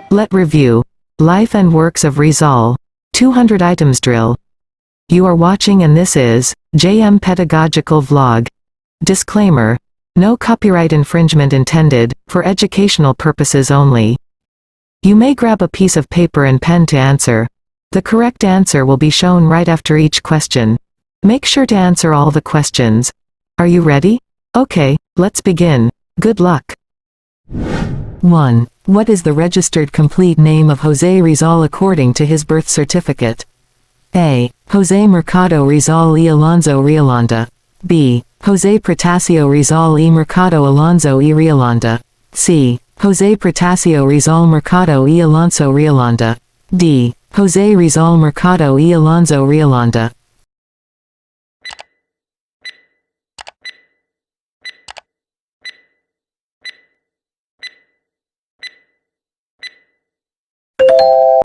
Let review. Life and Works of Rizal. 200 items drill. You are watching and this is JM Pedagogical Vlog. Disclaimer. No copyright infringement intended, for educational purposes only. You may grab a piece of paper and pen to answer. The correct answer will be shown right after each question. Make sure to answer all the questions. Are you ready? Okay, let's begin. Good luck. 1. What is the registered complete name of Jose Rizal according to his birth certificate? A. Jose Mercado Rizal y Alonso Riolanda. B. Jose Protasio Rizal y Mercado Alonso y Riolanda. C. Jose Protasio Rizal Mercado y Alonso Riolanda. D. Jose Rizal Mercado y Alonso Riolanda.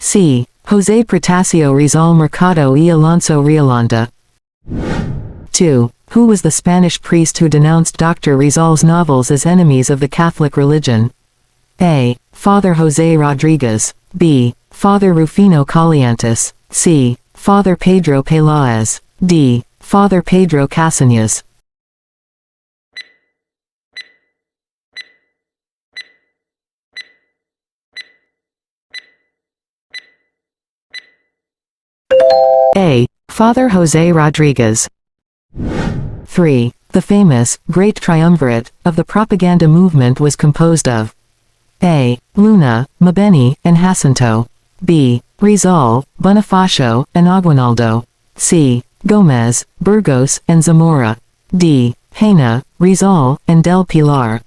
C. Jose Protasio Rizal Mercado y Alonso Riolanda. 2. Who was the Spanish priest who denounced Dr. Rizal's novels as enemies of the Catholic religion? A. Father Jose Rodriguez. B. Father Rufino Colliantes. C. Father Pedro Peláez. D. Father Pedro Casañas. A. Father Jose Rodriguez. 3. The famous, Great Triumvirate, of the propaganda movement was composed of A. Luna, Mabini, and Jacinto. B. Rizal, Bonifacio, and Aguinaldo. C. Gomez, Burgos, and Zamora. D. Jaena, Rizal, and del Pilar.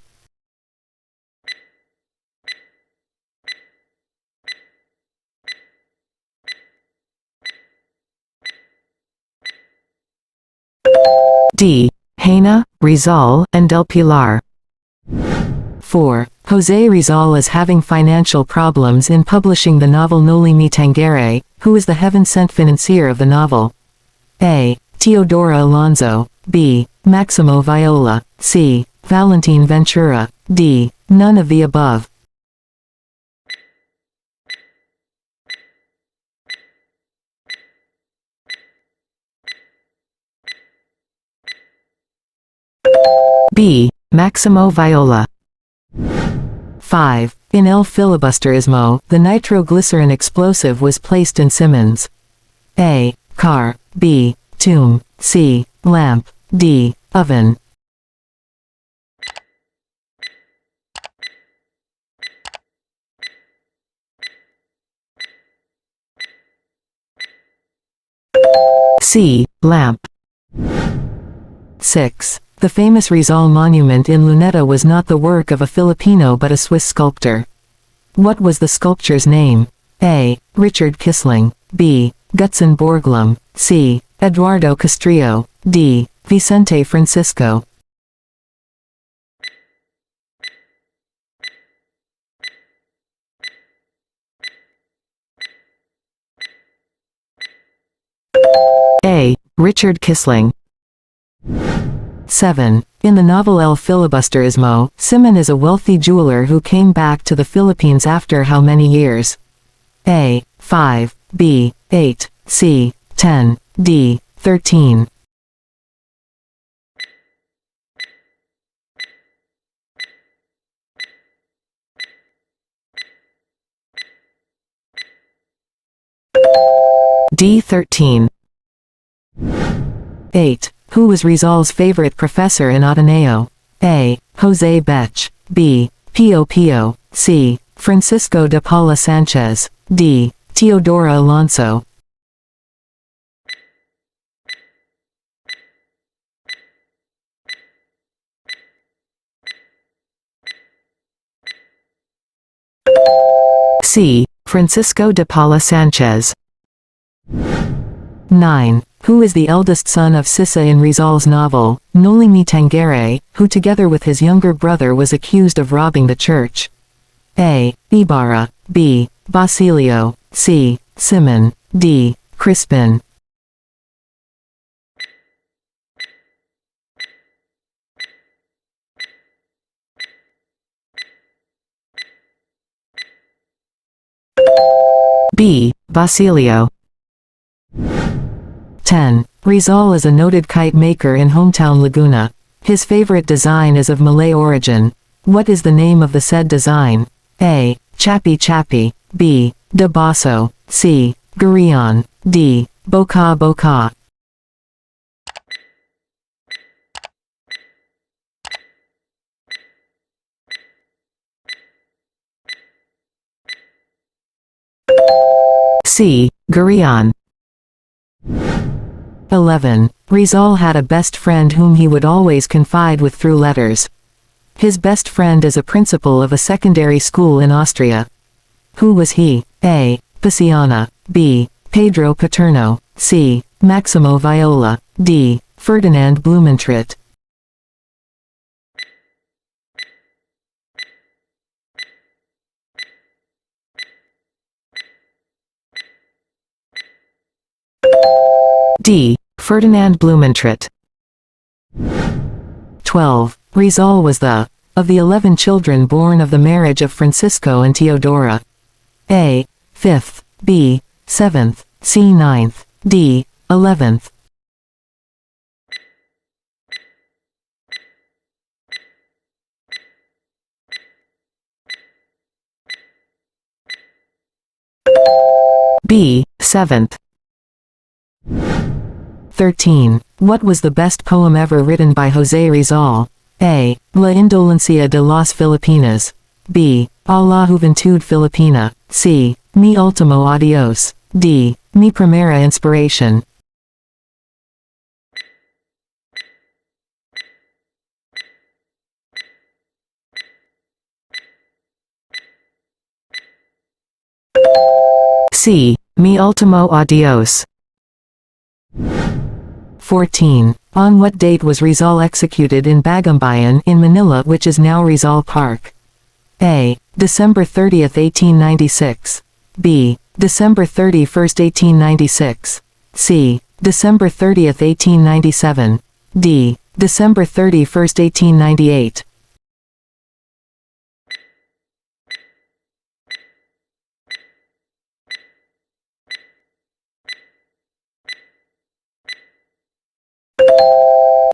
D. Jaena, Rizal, and del Pilar. 4. Jose Rizal is having financial problems in publishing the novel Noli Me Tangere. Who is the heaven-sent financier of the novel? A. Teodora Alonso. B. Maximo Viola. C. Valentin Ventura. D. None of the above. B. Maximo Viola. 5. In El Filibusterismo, the nitroglycerin explosive was placed in Simmons. A. Car. B. Tomb. C. Lamp. D. Oven. C. Lamp. 6. The famous Rizal monument in Luneta was not the work of a Filipino but a Swiss sculptor. What was the sculptor's name? A. Richard Kisling. B. Gutzon Borglum. C. Eduardo Castrillo. D. Vicente Francisco. A. Richard Kisling. 7. In the novel El Filibusterismo, Simon is a wealthy jeweler who came back to the Philippines after how many years? A. 5. B. 8. C. 10. D. 13. D. 13. 8. Who was Rizal's favorite professor in Ateneo? A. Jose Bech. B. Pio Pio. C. Francisco de Paula Sanchez. D. Teodora Alonso. C. Francisco de Paula Sanchez. 9. Who is the eldest son of Sisa in Rizal's novel, Noli Me Tangere, who together with his younger brother was accused of robbing the church? A. Ibarra. B. Basilio. C. Simon. D. Crispin. B. Basilio. 10. Rizal is a noted kite maker in hometown Laguna. His favorite design is of Malay origin. What is the name of the said design? A. Chappy Chappy. B. De Basso. C. Gurion. D. Boca Boca. C. Gurion. 11. Rizal had a best friend whom he would always confide with through letters. His best friend is a principal of a secondary school in Austria. Who was he? A. Paciana. B. Pedro Paterno. C. Maximo Viola. D. Ferdinand Blumentritt. D. Ferdinand Blumentritt. 12. Rizal was the of the 11 children born of the marriage of Francisco and Teodora. A. 5th. B. 7th. C. 9th. D. 11th. B. 7th. 13. What was the best poem ever written by José Rizal? A. La Indolencia de las Filipinas. B. A la Juventud Filipina. C. Mi Ultimo Adios. D. Mi Primera Inspiración. C. Mi Ultimo Adios. 14. On what date was Rizal executed in Bagumbayan in Manila, which is now Rizal Park? A. December 30, 1896. B. December 31, 1896. C. December 30, 1897. D. December 31, 1898.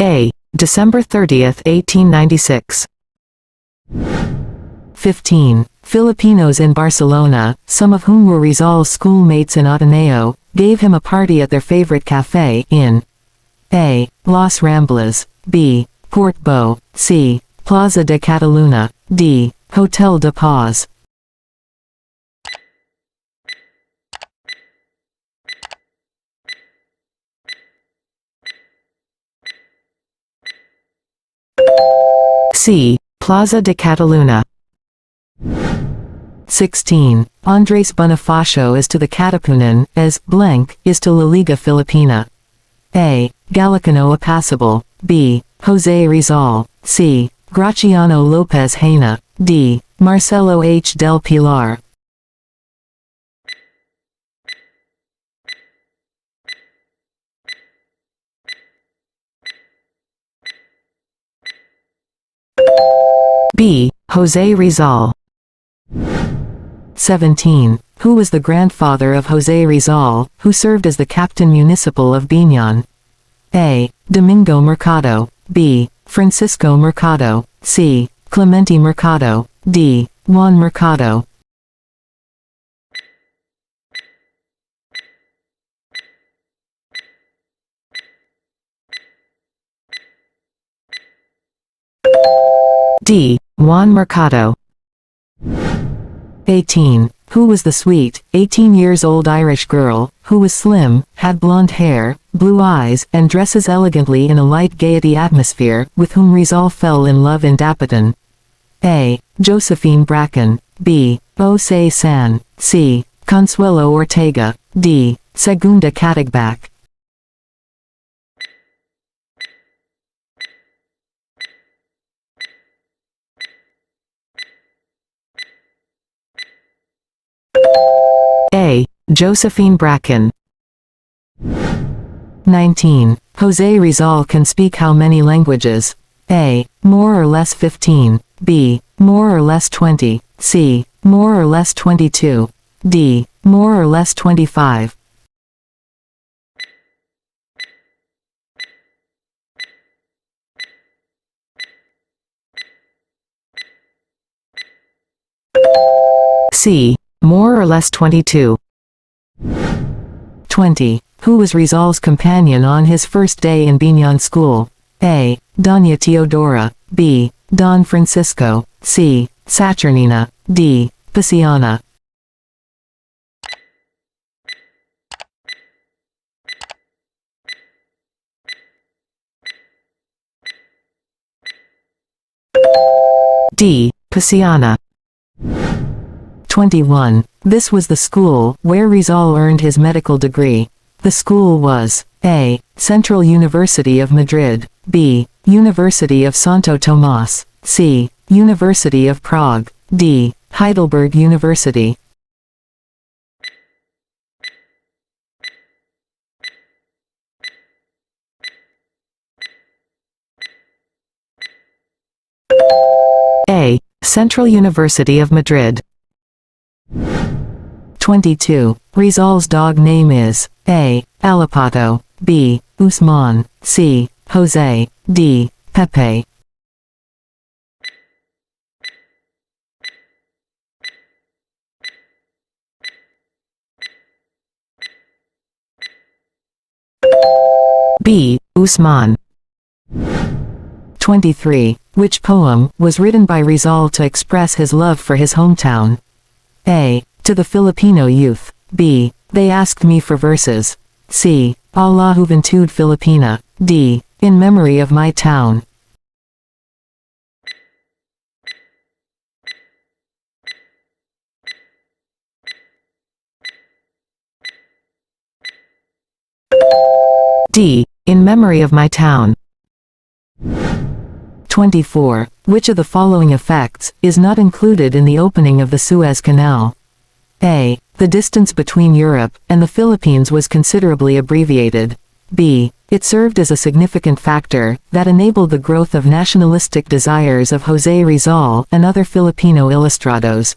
A. December 30, 1896. 15. Filipinos in Barcelona, some of whom were Rizal's schoolmates in Ateneo, gave him a party at their favorite café in A. Las Ramblas. B. Port Bo. C. Plaza de Cataluna. D. Hotel de Paz. C. Plaza de Cataluna. 16. Andres Bonifacio is to the Katipunan, as blank is to La Liga Filipina. A. Gallicano Apacible. B. José Rizal. C. Graciano López Haina. D. Marcelo H. del Pilar. B. José Rizal. 17. Who was the grandfather of José Rizal, who served as the captain municipal of Biñan? A. Domingo Mercado. B. Francisco Mercado. C. Clemente Mercado. D. Juan Mercado. D. Juan Mercado. 18. Who was the sweet, 18-years-old Irish girl, who was slim, had blonde hair, blue eyes, and dresses elegantly in a light gaiety atmosphere, with whom Rizal fell in love in Dapitan? A. Josephine Bracken. B. Jose San. C. Consuelo Ortega. D. Segunda Katigbak. A. Josephine Bracken. 19. José Rizal can speak how many languages? A. More or less 15. B. More or less 20. C. More or less 22. D. more or less 25. C. More or less 22. 20. Who was Rizal's companion on his first day in Binyan school? A. Doña Teodora. B. Don Francisco. C. Saturnina. D. Paciana. D. Paciana. 21. This was the school where Rizal earned his medical degree. The school was A. Central University of Madrid. B. University of Santo Tomas. C. University of Prague. D. Heidelberg University. A. Central University of Madrid. 22. Rizal's dog name is A. Alapato. B. Usman. C. Jose. D. Pepe. B. Usman. 23. Which poem was written by Rizal to express his love for his hometown? A. To the Filipino youth. B. They asked me for verses. C. A la Juventud Filipina. D. In memory of my town. D. In memory of my town. 24. Which of the following effects is not included in the opening of the Suez Canal? A. The distance between Europe and the Philippines was considerably abbreviated. B. It served as a significant factor that enabled the growth of nationalistic desires of José Rizal and other Filipino ilustrados.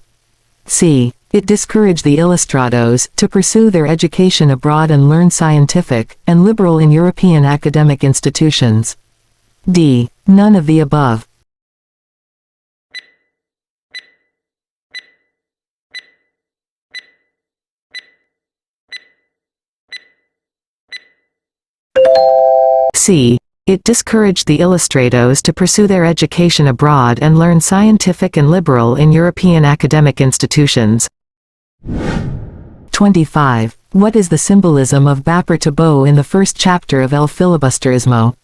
C. It discouraged the ilustrados to pursue their education abroad and learn scientific and liberal in European academic institutions. D. None of the above. C. It discouraged the ilustrados to pursue their education abroad and learn scientific and liberal in European academic institutions. 25. What is the symbolism of Baper Tabó in the first chapter of El Filibusterismo?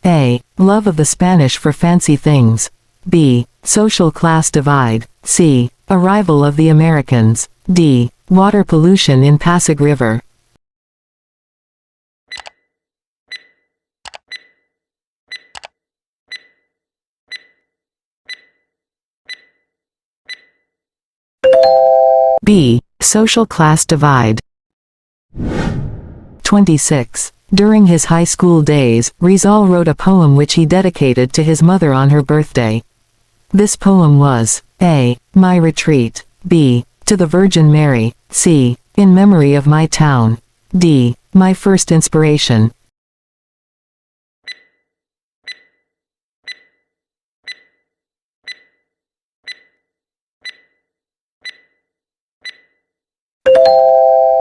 A. Love of the Spanish for fancy things. B. Social class divide. C. Arrival of the Americans. D. Water pollution in Pasig River. B. Social class divide. 26. During his high school days, Rizal wrote a poem which he dedicated to his mother on her birthday. This poem was A. My Retreat. B. To the Virgin Mary. C. In memory of my town. D. My first inspiration.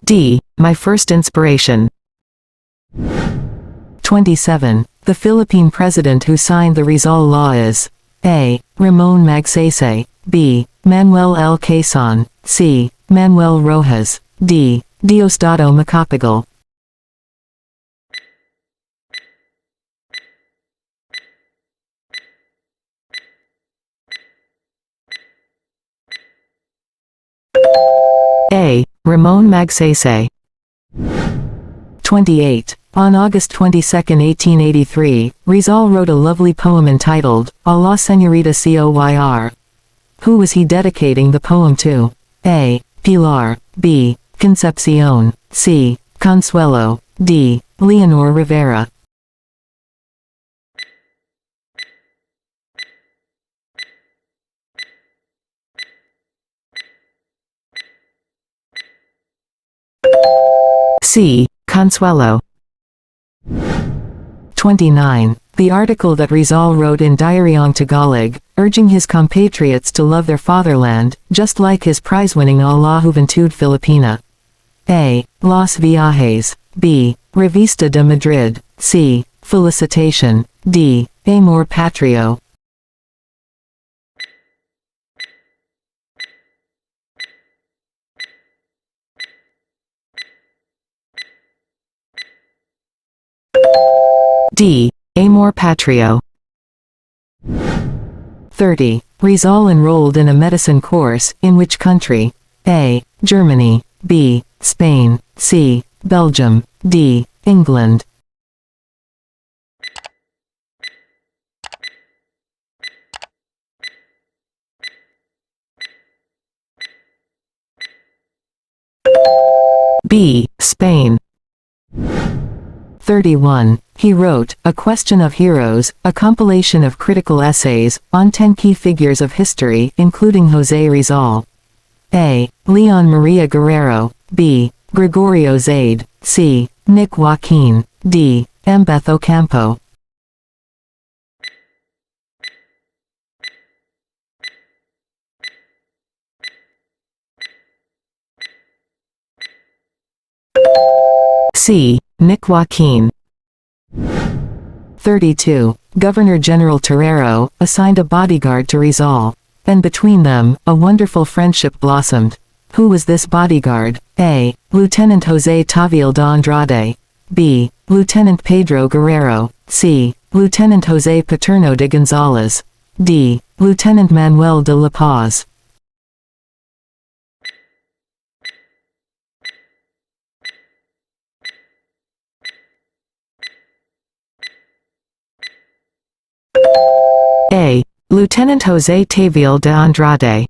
D. My first inspiration. 27. The Philippine president who signed the Rizal Law is A. Ramon Magsaysay. B. Manuel L. Quezon. C. Manuel Rojas. D. Diosdado Macapagal. A. Ramon Magsaysay. 28. On August 22, 1883, Rizal wrote a lovely poem entitled, A la Señorita Coyr. Who was he dedicating the poem to? A. Pilar. B. Concepcion. C. Consuelo. D. Leonor Rivera. C. Consuelo. 29. The article that Rizal wrote in Diary on Tagalog, urging his compatriots to love their fatherland, just like his prize-winning A la Juventud Filipina. A. Los Viajes. B. Revista de Madrid. C. Felicitation. D. Amor Patrio. D. Amor Patrio. 30. Rizal enrolled in a medicine course, in which country? A. Germany. B. Spain. C. Belgium. D. England. B. Spain. 31. He wrote, A Question of Heroes, a compilation of critical essays, on 10 key figures of history, including José Rizal. A. Leon Maria Guerrero. B. Gregorio Zaide. C. Nick Joaquin. D. Mbeth Ocampo. C. Nick Joaquin. 32. Governor-General Terrero assigned a bodyguard to Rizal, and between them, a wonderful friendship blossomed. Who was this bodyguard? A. Lieutenant José Taviel de Andrade. B. Lieutenant Pedro Guerrero. C. Lieutenant José Paterno de González. D. Lieutenant Manuel de La Paz. A. Lieutenant José Taviel de Andrade.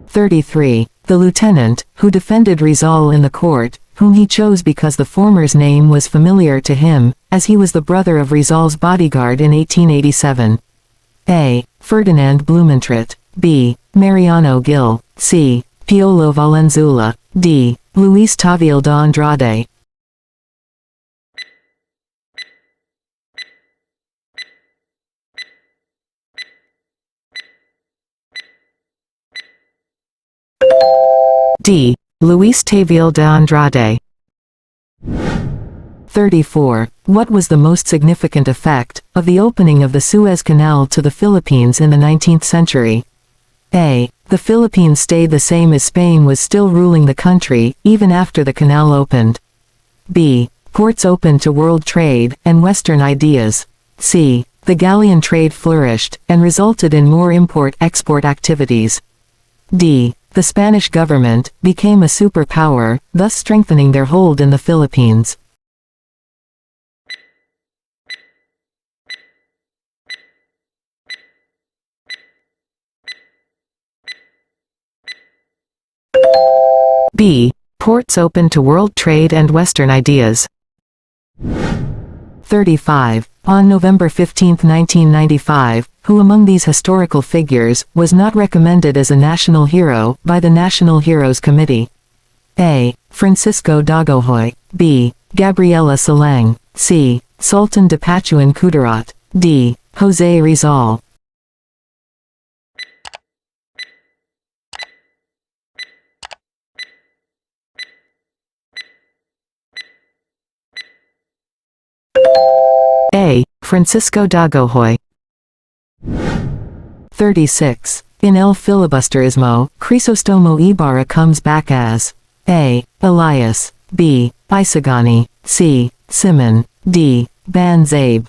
33. The lieutenant, who defended Rizal in the court, whom he chose because the former's name was familiar to him, as he was the brother of Rizal's bodyguard in 1887. A. Ferdinand Blumentritt. B. Mariano Gil. C. Piolo Valenzuela. D. Luis Taviel de Andrade. D. Luis Taviel de Andrade. 34. What was the most significant effect of the opening of the Suez Canal to the Philippines in the 19th century? A. The Philippines stayed the same as Spain was still ruling the country, even after the canal opened. B. Ports opened to world trade and Western ideas. C. The galleon trade flourished and resulted in more import-export activities. D. The Spanish government became a superpower, thus strengthening their hold in the Philippines. B. Ports open to world trade and Western ideas. 35. On November 15, 1995, who among these historical figures was not recommended as a national hero by the National Heroes Committee? A. Francisco Dagohoy. B. Gabriela Salang. C. Sultan de Patuan Kudarat. D. José Rizal. A. Francisco Dagohoy. 36. In El Filibusterismo, Crisostomo Ibarra comes back as A. Elias. B. Isagani. C. Simon. D. Ban Zabe.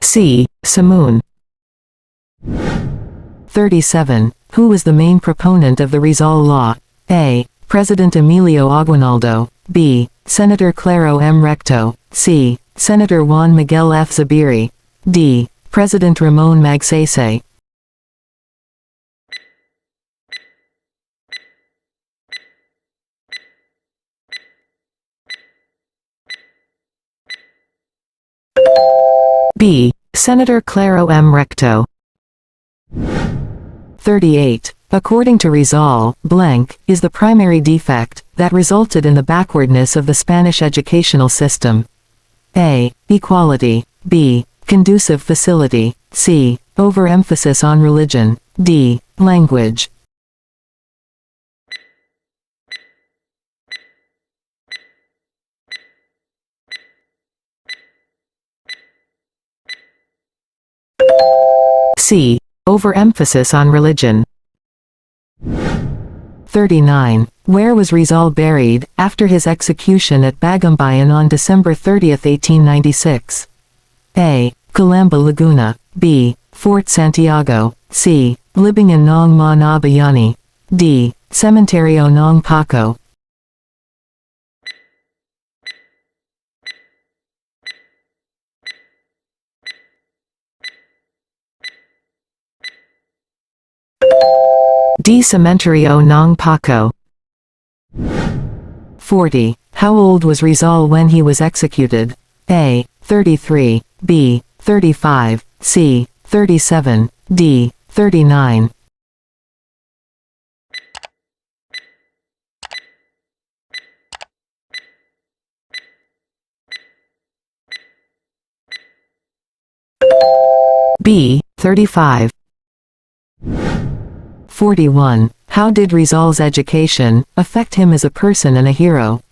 C. Samoon. 37. Who was the main proponent of the Rizal Law? A. President Emilio Aguinaldo. B. Senator Claro M. Recto. C. Senator Juan Miguel F. Zubiri. D. President Ramon Magsaysay. B. Senator Claro M. Recto. 38. According to Rizal, blank is the primary defect that resulted in the backwardness of the Spanish educational system. A. Equality. B. Conducive facility. C. Overemphasis on religion. D. Language. C. Overemphasis on religion. 39. Where was Rizal buried after his execution at Bagumbayan on December 30, 1896? A. Calamba Laguna. B. Fort Santiago. C. Libingan ng mga Bayani. D. Cementerio ng Paco. D. Cementerio ng Paco. 40. How old was Rizal when he was executed? A. 33. B. 35. C. 37. D. 39. B. 35. 41. How did Rizal's education affect him as a person and a hero?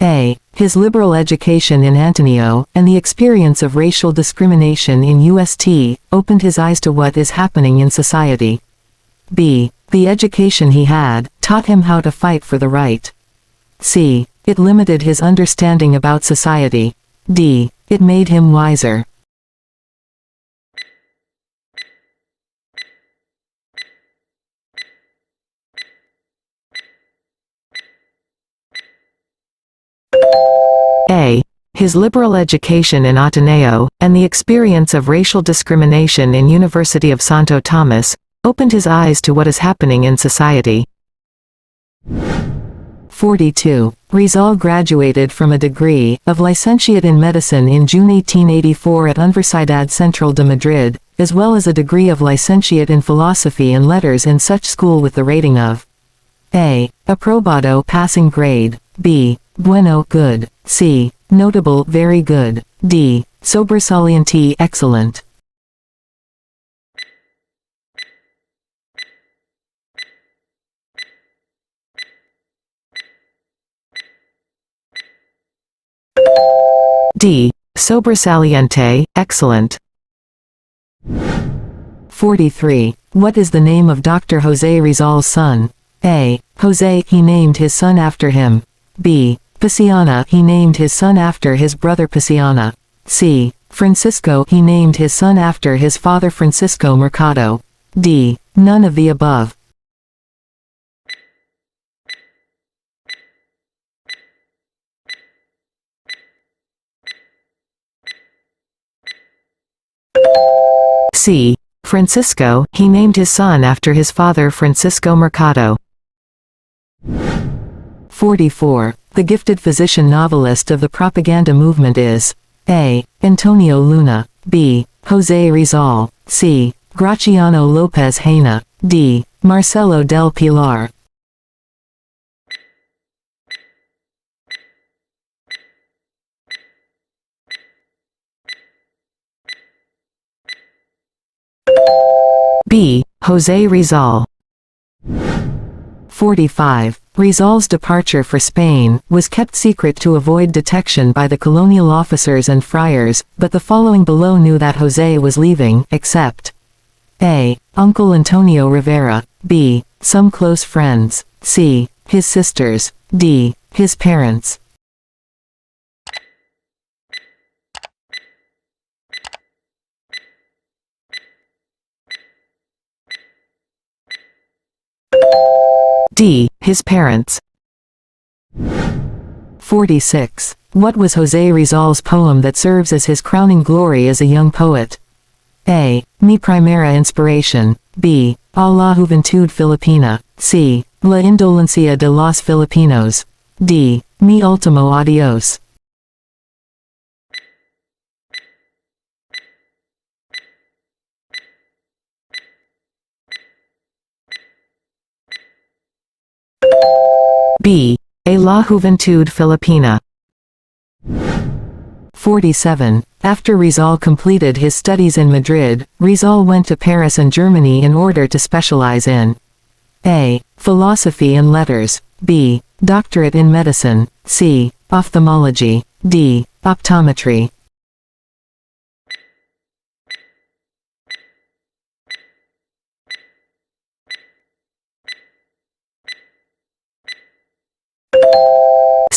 A. His liberal education in Antonio and the experience of racial discrimination in UST opened his eyes to what is happening in society. B. The education he had taught him how to fight for the right. C. It limited his understanding about society. D. It made him wiser. A. His liberal education in Ateneo, and the experience of racial discrimination in University of Santo Tomas, opened his eyes to what is happening in society. 42. Rizal graduated from a degree of licentiate in medicine in June 1884 at Universidad Central de Madrid, as well as a degree of licentiate in philosophy and letters in such school with the rating of A. Aprobado passing grade. B. Bueno good. C. Notable very good. D. Sobresaliente excellent. D. Sobresaliente excellent. 43. What is the name of Dr. Jose Rizal's son? A. Jose, he named his son after him. B. Paciana, he named his son after his brother Paciana. C. Francisco, he named his son after his father Francisco Mercado. D. None of the above. C. Francisco, he named his son after his father Francisco Mercado. 44. The gifted physician novelist of the propaganda movement is A. Antonio Luna. B. Jose Rizal. C. Graciano Lopez Haina. D. Marcelo del Pilar. B. Jose Rizal. 45. Rizal's departure for Spain was kept secret to avoid detection by the colonial officers and friars, but the following below knew that Jose was leaving, except A. Uncle Antonio Rivera. B. Some close friends. C. His sisters. D. His parents. D. His parents. 46. What was Jose Rizal's poem that serves as his crowning glory as a young poet? A. Mi primera inspiración. B. A la juventud filipina. C. La indolencia de los Filipinos. D. Mi último adiós. B. A la Juventud Filipina. 47. After Rizal completed his studies in Madrid, Rizal went to Paris and Germany in order to specialize in A. Philosophy and letters, B. Doctorate in medicine, C. Ophthalmology, D. Optometry.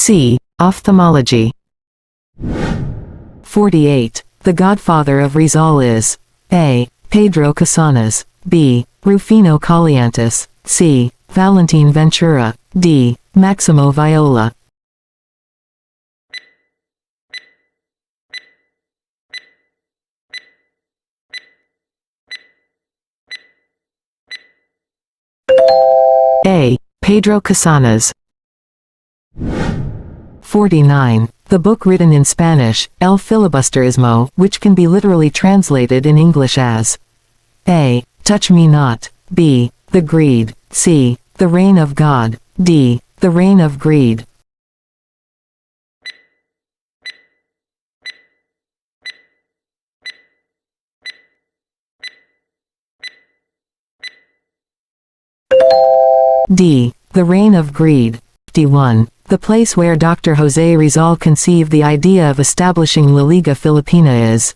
C. Ophthalmology. 48. The godfather of Rizal is A. Pedro Casanas, B. Rufino Colliantis, C. Valentin Ventura, D. Maximo Viola. A. Pedro Casanas. 49. The book written in Spanish, El Filibusterismo, which can be literally translated in English as A. Touch Me Not, B. The Greed, C. The Reign of God, D. The Reign of Greed. D. The Reign of Greed. 51. The place where Dr. José Rizal conceived the idea of establishing La Liga Filipina is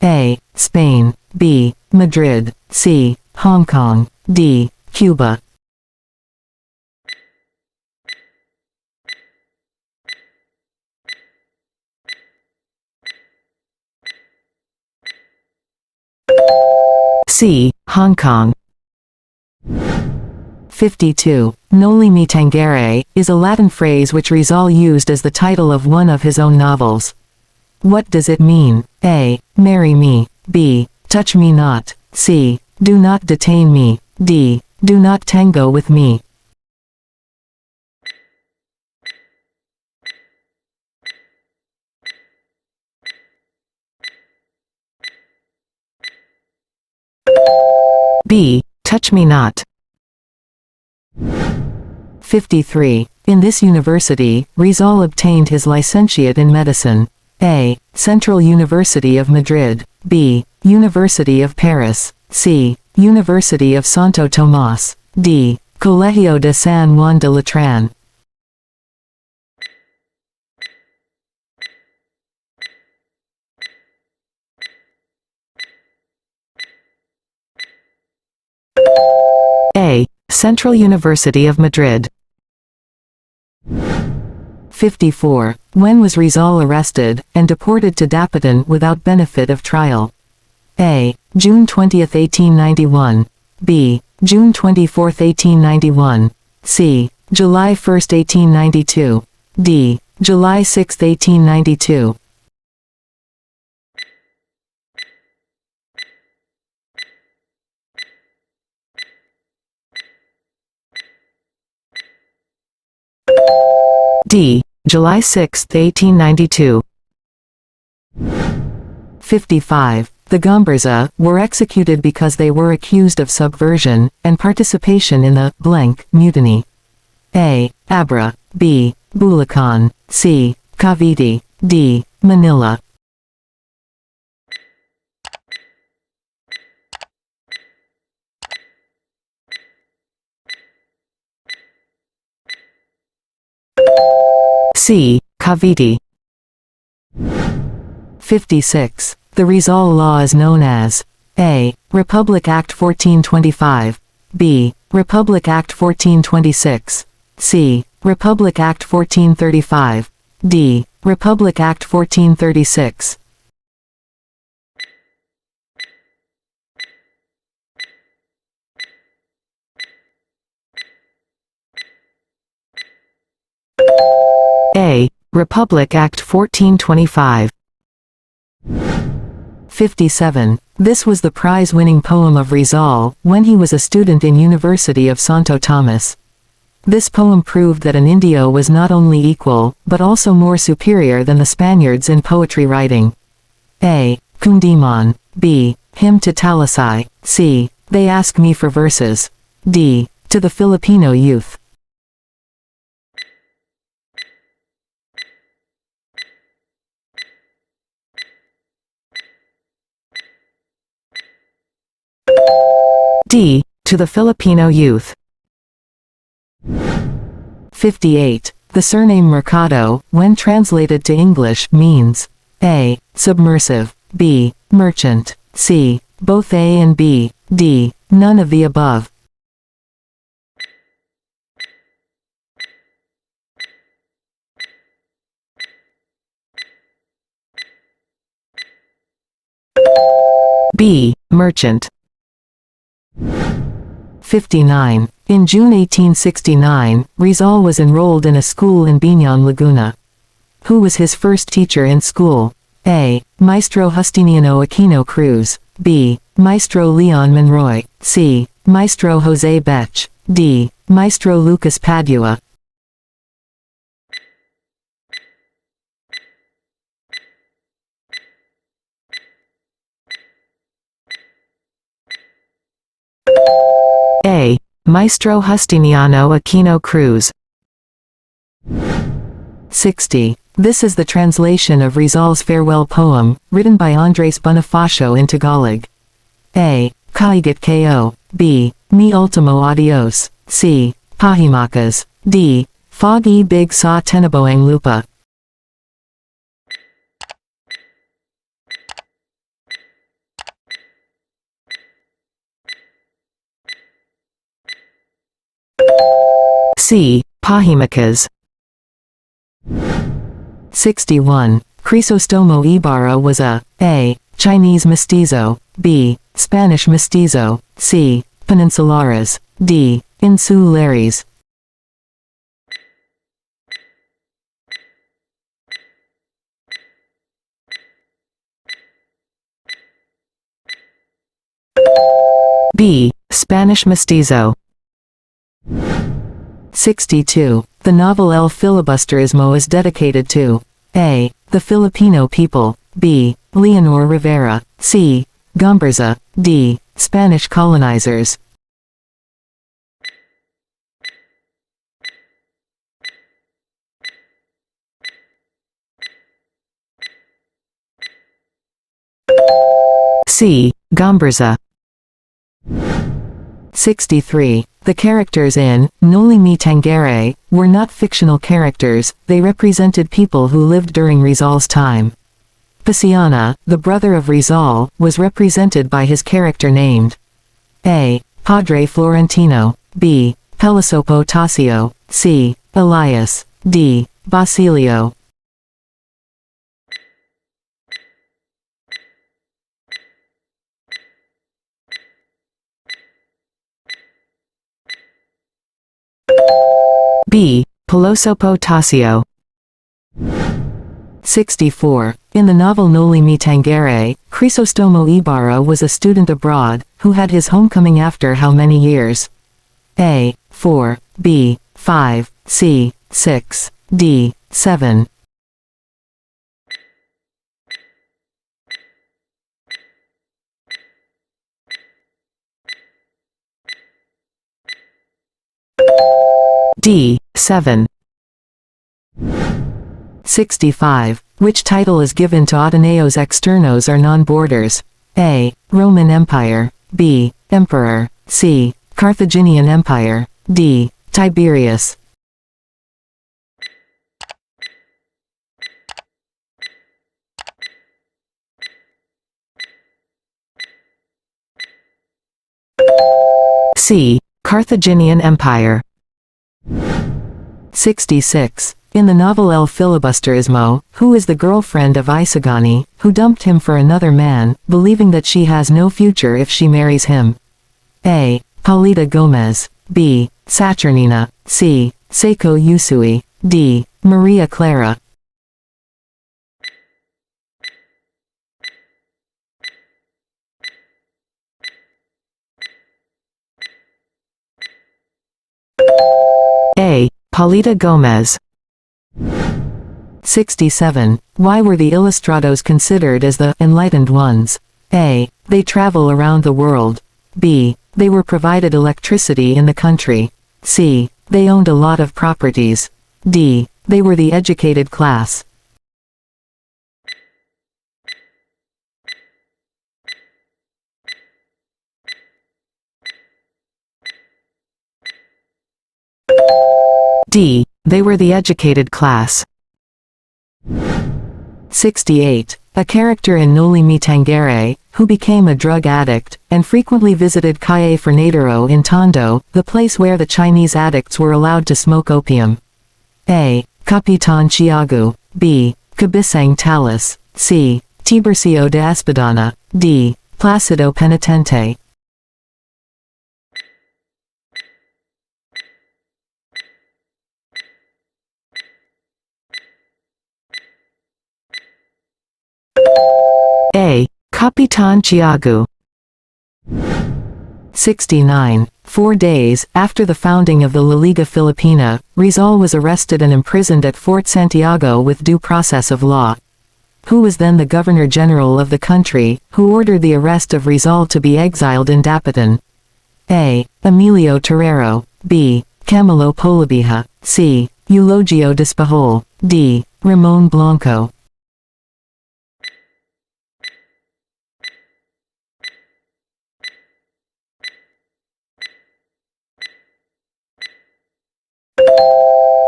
A. Spain, B. Madrid, C. Hong Kong, D. Cuba. C. Hong Kong. 52. Noli me tangere, is a Latin phrase which Rizal used as the title of one of his own novels. What does it mean? A. Marry me, B. Touch me not, C. Do not detain me, D. Do not tango with me. B. Touch me not. 53. In this university, Rizal obtained his licentiate in medicine. A. Central University of Madrid, B. University of Paris, C. University of Santo Tomás, D. Colegio de San Juan de Latran. A. Central University of Madrid. 54. When was Rizal arrested, and deported to Dapitan without benefit of trial? A. June 20, 1891. B. June 24, 1891. C. July 1, 1892. D. July 6, 1892. D. July 6, 1892. 55. The Gomburza were executed because they were accused of subversion and participation in the blank mutiny. A. Abra, B. Bulacan, C. Cavite, D. Manila. C. Cavite. 56. The Rizal Law is known as A. Republic Act 1425, B. Republic Act 1426, C. Republic Act 1435, D. Republic Act 1436. A. Republic Act 1425. 57. This was the prize-winning poem of Rizal, when he was a student in University of Santo Tomas. This poem proved that an Indio was not only equal, but also more superior than the Spaniards in poetry writing. A. Kundiman, B. Hymn to Talisay, C. They Ask Me for Verses, D. To the Filipino Youth. D. To the Filipino youth. 58. The surname Mercado, when translated to English, means A. Submersive, B. Merchant, C. Both A and B, D. None of the above. B. Merchant. 59. In June 1869, Rizal was enrolled in a school in Biñan, Laguna. Who was his first teacher in school? A. Maestro Justiniano Aquino Cruz, B. Maestro Leon Monroy, C. Maestro Jose Bech, D. Maestro Lucas Padua. A. Maestro Justiniano Aquino Cruz. 60. This is the translation of Rizal's farewell poem, written by Andres Bonifacio in Tagalog. A. Kaigat ko, B. Mi ultimo adios, C. Pahimakas, D. Foggy big sa tenaboang lupa. C. Pahimakas. 61. Crisostomo Ibarra was a Chinese mestizo, B. Spanish mestizo, C. Peninsulares, D. Insulares. B. Spanish mestizo. 62. The novel El Filibusterismo is dedicated to A. The Filipino people, B. Leonor Rivera, C. Gomberza, D. Spanish colonizers. C. Gomberza. 63. The characters in Noli Me Tangere were not fictional characters, they represented people who lived during Rizal's time. Paciana, the brother of Rizal, was represented by his character named A. Padre Florentino, B. Pelisopo Tasio, C. Elias, D. Basilio. B. Pilosopo Tasio. 64. In the novel Noli Me Tangere, Crisostomo Ibarra was a student abroad, who had his homecoming after how many years? A. 4, B. 5, C. 6, D. 7. D. 7. 65. Which title is given to Ateneos externos or non-borders? A. Roman Empire, B. Emperor, C. Carthaginian Empire, D. Tiberius. C. Carthaginian Empire. 66. In the novel El Filibusterismo, who is the girlfriend of Isagani, who dumped him for another man, believing that she has no future if she marries him? A. Paulita Gomez, B. Saturnina, C. Seiko Yusui, D. Maria Clara. A. Paulita Gomez. 67. Why were the Ilustrados considered as the enlightened ones? A. They travel around the world. B. They were provided electricity in the country. C. They owned a lot of properties. D. They were the educated class. D. They were the educated class. 68. A character in Noli Me Tangere, who became a drug addict, and frequently visited Calle Fernandero in Tondo, the place where the Chinese addicts were allowed to smoke opium. A. Capitan Tiago. B. Cabisang Talis. C. Tiburcio de Espadana. D. Placido Penitente. A. Capitan Tiago. 69. 4 days after the founding of the La Liga Filipina, Rizal was arrested and imprisoned at Fort Santiago with due process of law. Who was then the Governor-General of the country, who ordered the arrest of Rizal to be exiled in Dapitan? A. Emilio Terrero. B. Camilo Polabija. C. Eulogio Despajol. D. Ramon Blanco.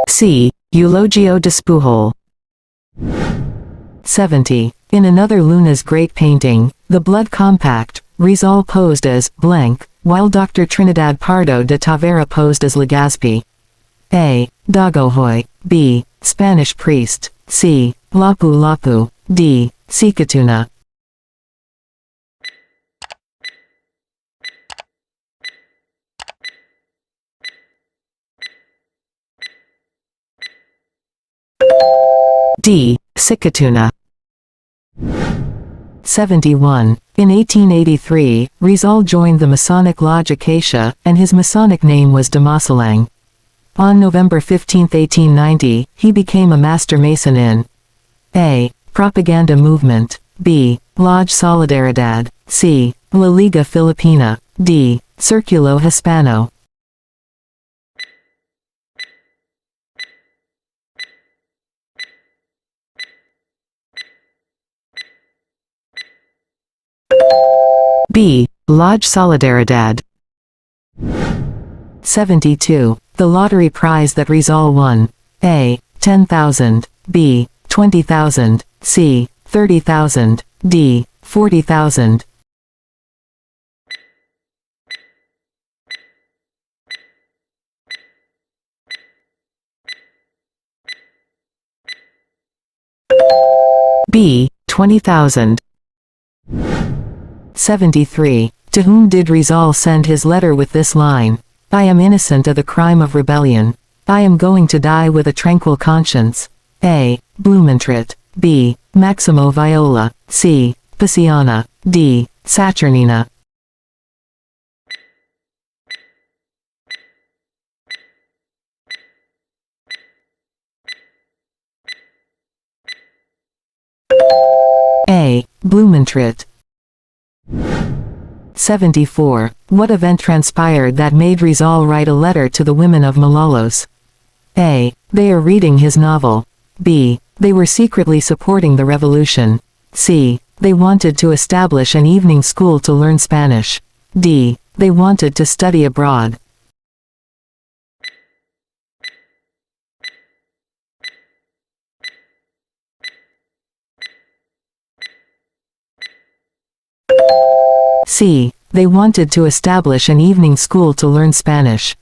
C. Eulogio Despujol. 70. In another Luna's great painting, The Blood Compact, Rizal posed as blank, while Dr. Trinidad Pardo de Tavera posed as Legazpi. A. Dagohoy. B. Spanish priest. C. Lapu Lapu. D. Sikatuna. D. Sikatuna. 71. In 1883, Rizal joined the Masonic Lodge Acacia, and his Masonic name was Damasalang. On November 15, 1890, he became a Master Mason in A. Propaganda Movement. B. Lodge Solidaridad. C. La Liga Filipina. D. Circulo Hispano. B. Lodge Solidaridad. 72. The lottery prize that Rizal won. A. 10,000. B. 20,000. C. 30,000. D. 40,000. B. 20,000. 73. To whom did Rizal send his letter with this line? I am innocent of the crime of rebellion. I am going to die with a tranquil conscience. A. Blumentritt. B. Maximo Viola. C. Paciana. D. Saturnina. A. Blumentritt. 74. What event transpired that made Rizal write a letter to the women of Malolos? A. They are reading his novel. B. They were secretly supporting the revolution. C. They wanted to establish an evening school to learn Spanish. D. They wanted to study abroad. C. They wanted to establish an evening school to learn Spanish.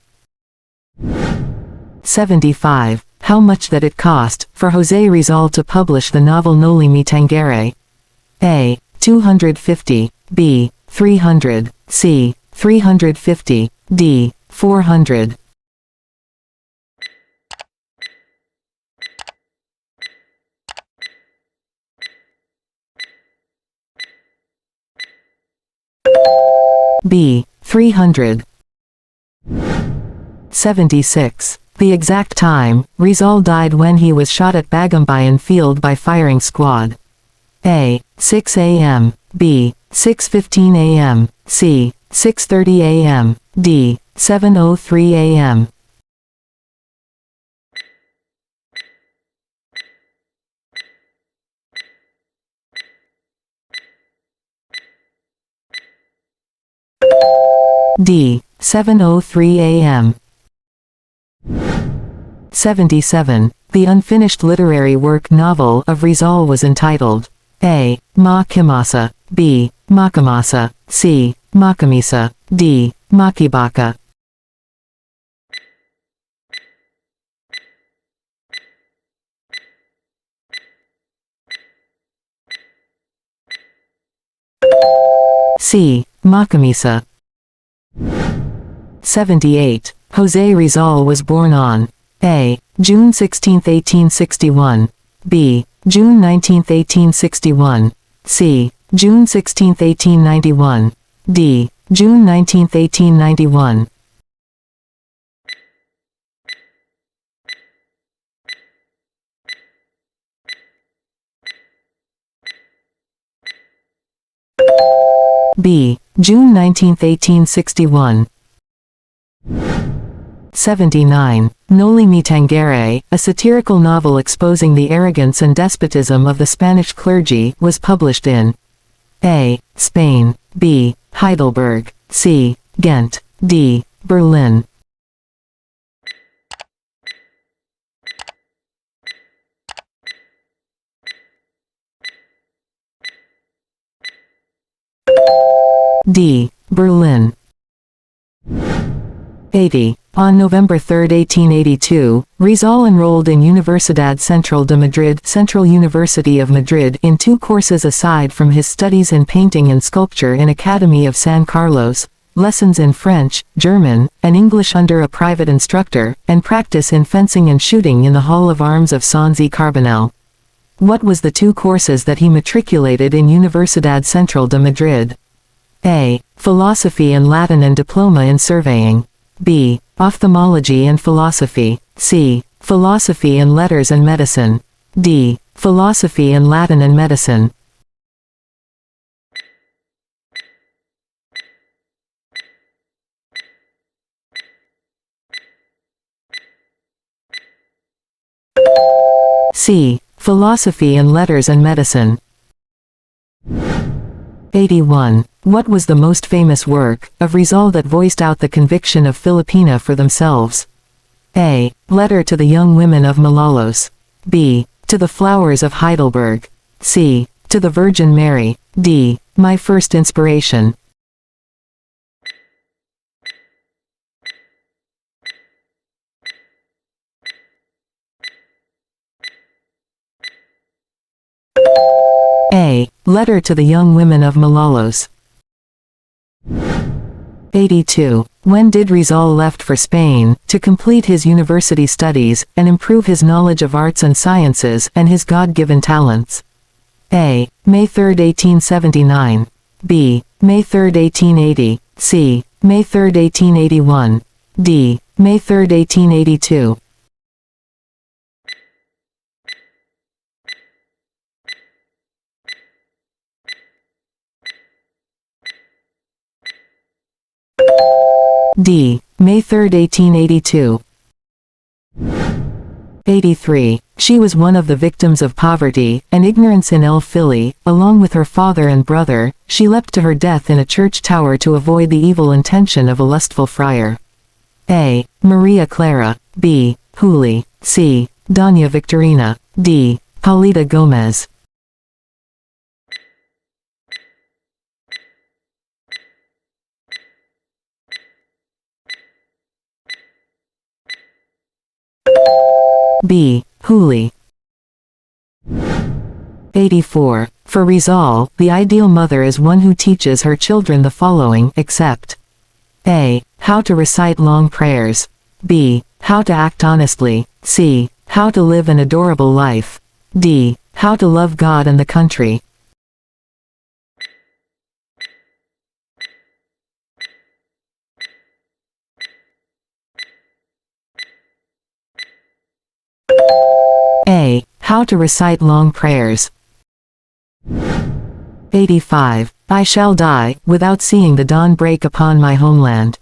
75. How much that it cost for Jose Rizal to publish the novel Noli Me Tangere? A. 250. B. 300. C. 350. D. 400. B. 300. 76. The exact time, Rizal died when he was shot at Bagumbayan Field by firing squad. A. 6 a.m. B. 6:15 a.m. C. 6:30 a.m. D. 7:03 a.m. D. 7:03 a.m. 77. The unfinished literary work novel of Rizal was entitled A. Ma Kimasa, B. Makamasa, C. Makamisa, D. Makibaka. C. Makamisa. 78. José Rizal was born on A. June 16, 1861, B. June 19, 1861, C. June 16, 1891, D. June 19, 1891. B. June 19, 1861. 79. Noli Me Tangere, a satirical novel exposing the arrogance and despotism of the Spanish clergy, was published in A. Spain, B. Heidelberg, C. Ghent, D. Berlin. D. Berlin. 80. On November 3, 1882, Rizal enrolled in Universidad Central de Madrid, Central University of Madrid, in 2 courses aside from his studies in painting and sculpture in Academy of San Carlos, lessons in French, German, and English under a private instructor, and practice in fencing and shooting in the Hall of Arms of Sans y Carbonell. What was the 2 courses that he matriculated in Universidad Central de Madrid? A. Philosophy and Latin and Diploma in Surveying. B. Ophthalmology and Philosophy. C. Philosophy and Letters and Medicine. D. Philosophy and Latin and Medicine. C. Philosophy and Letters and Medicine. 81. What was the most famous work of Rizal that voiced out the conviction of Filipina for themselves? A. Letter to the Young Women of Malolos. B. To the Flowers of Heidelberg. C. To the Virgin Mary. D. My First Inspiration. A. Letter to the Young Women of Malolos. 82. When did Rizal left for Spain, to complete his university studies, and improve his knowledge of arts and sciences, and his God-given talents? A. May 3, 1879. B. May 3, 1880. C. May 3, 1881. D. May 3, 1882. D. May 3, 1882. 83. She was one of the victims of poverty and ignorance in El Fili. Along with her father and brother, she leapt to her death in a church tower to avoid the evil intention of a lustful friar. A. Maria Clara. B. Juli. C. Doña Victorina. D. Paulita Gomez. B. Juli. 84. For Rizal, the ideal mother is one who teaches her children the following except A. How to recite long prayers. B. How to act honestly. C. How to live an adorable life. D. How to love God and the country. A. How to recite long prayers. 85. I shall die, without seeing the dawn break upon my homeland.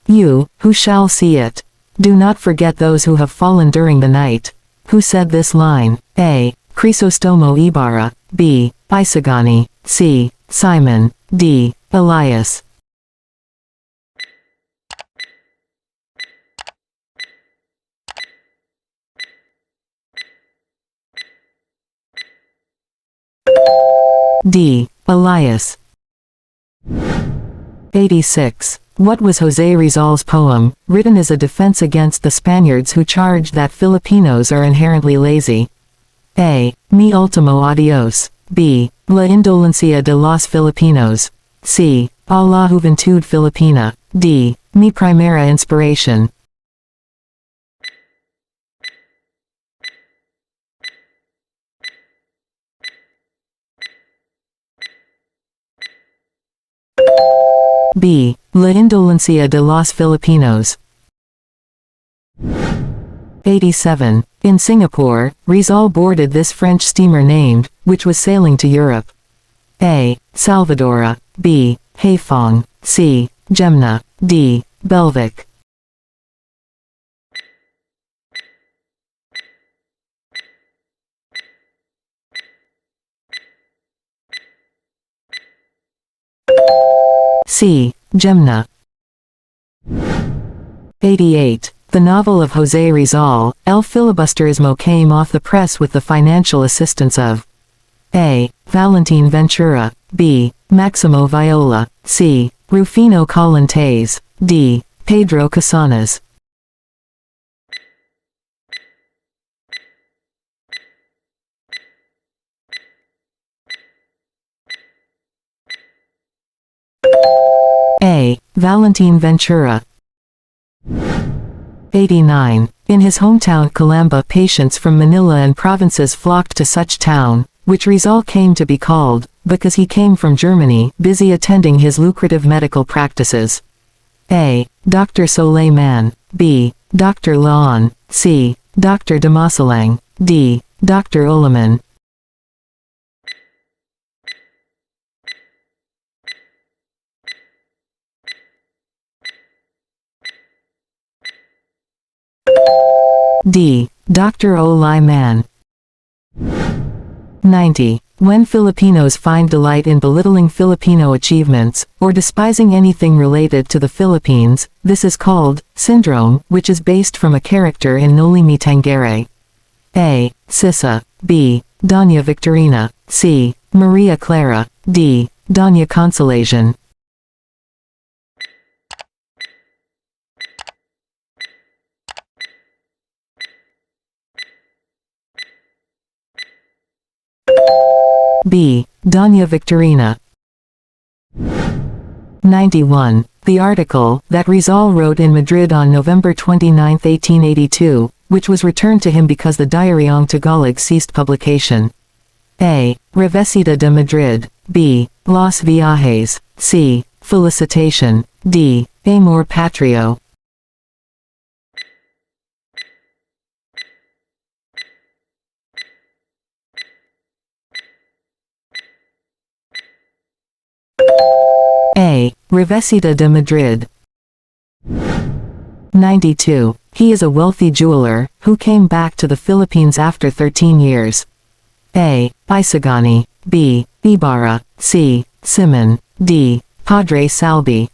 You, who shall see it, do not forget those who have fallen during the night. Who said this line? A. Crisostomo Ibarra. B. Isagani. C. Simon. D. Elias. D. Elias. 86. What was José Rizal's poem, written as a defense against the Spaniards who charged that Filipinos are inherently lazy? A. Mi último adiós. B. La indolencia de los Filipinos. C. A la juventud filipina. D. Mi primera inspiración. B. La indolencia de los Filipinos. 87. In Singapore, Rizal boarded this French steamer named, which was sailing to Europe. A. Salvadora. B. Haiphong. C. Gemna. D. Belvic. C. Gemna. 88. The novel of José Rizal, El Filibusterismo came off the press with the financial assistance of A. Valentin Ventura. B. Maximo Viola. C. Rufino Collantes. D. Pedro Casanas. A. Valentin Ventura. 89. In his hometown Calamba, patients from Manila and provinces flocked to such town, which Rizal came to be called, because he came from Germany, busy attending his lucrative medical practices. A. Dr. Soleiman. B. Dr. Laon. C. Dr. Damasalang. D. Dr. Ulaman. D. Dr. Olai Man. 90. When Filipinos find delight in belittling Filipino achievements, or despising anything related to the Philippines, this is called syndrome, which is based from a character in Noli Me Tangere. A. Sisa. B. Doña Victorina. C. Maria Clara. D. Doña Consolacion. B. Doña Victorina. 91. The article that Rizal wrote in Madrid on November 29, 1882, which was returned to him because the Diariong Tagalog ceased publication. A. Revesita de Madrid. B. Los Viajes. C. Felicitation. D. Amor Patrio. A. Revesita de Madrid. 92. He is a wealthy jeweler, who came back to the Philippines after 13 years. A. Isagani. B. Ibarra. C. Simon. D. Padre Salvi.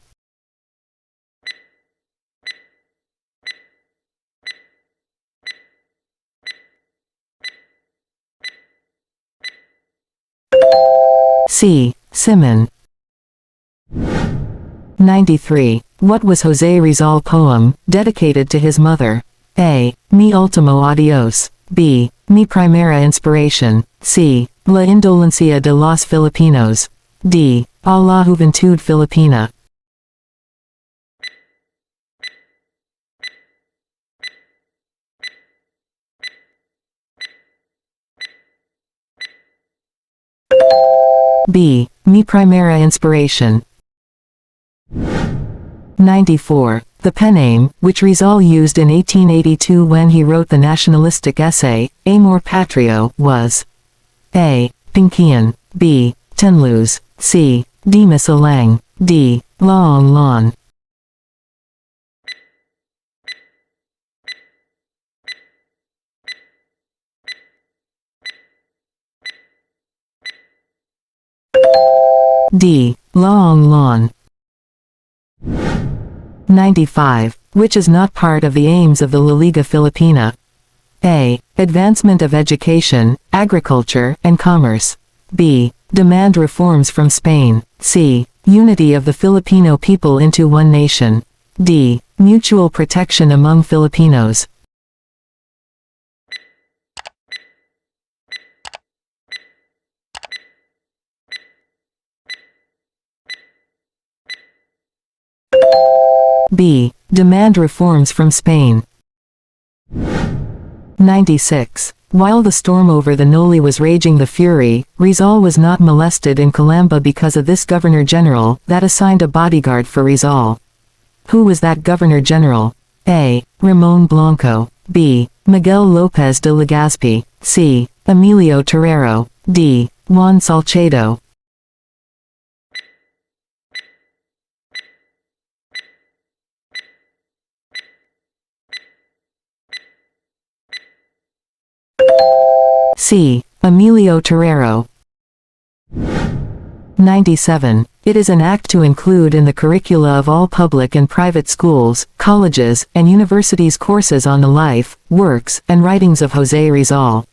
C. Simon. 93. What was José Rizal poem, dedicated to his mother? A. Mi último adiós. B. Mi primera inspiración. C. La indolencia de los Filipinos. D. A la juventud filipina. B. Mi primera inspiración. 94. The pen name, which Rizal used in 1882 when he wrote the nationalistic essay, Amor Patrio, was A. Pinkian. B. Tenluz. C. Dimas Alang. D. Laong Lon. D. Laong Lon. 95. Which is not part of the aims of the La Liga Filipina? A. Advancement of education, agriculture, and commerce. B. Demand reforms from Spain. C. Unity of the Filipino people into one nation. D. Mutual protection among Filipinos. B. Demand reforms from Spain. 96. While the storm over the Noli was raging the fury, Rizal was not molested in Calamba because of this Governor-General that assigned a bodyguard for Rizal. Who was that Governor-General? A. Ramon Blanco. B. Miguel Lopez de Legazpi. C. Emilio Terrero. D. Juan Salcedo. C. Emilio Terrero. 97. It is an act to include in the curricula of all public and private schools, colleges, and universities courses on the life, works, and writings of José Rizal.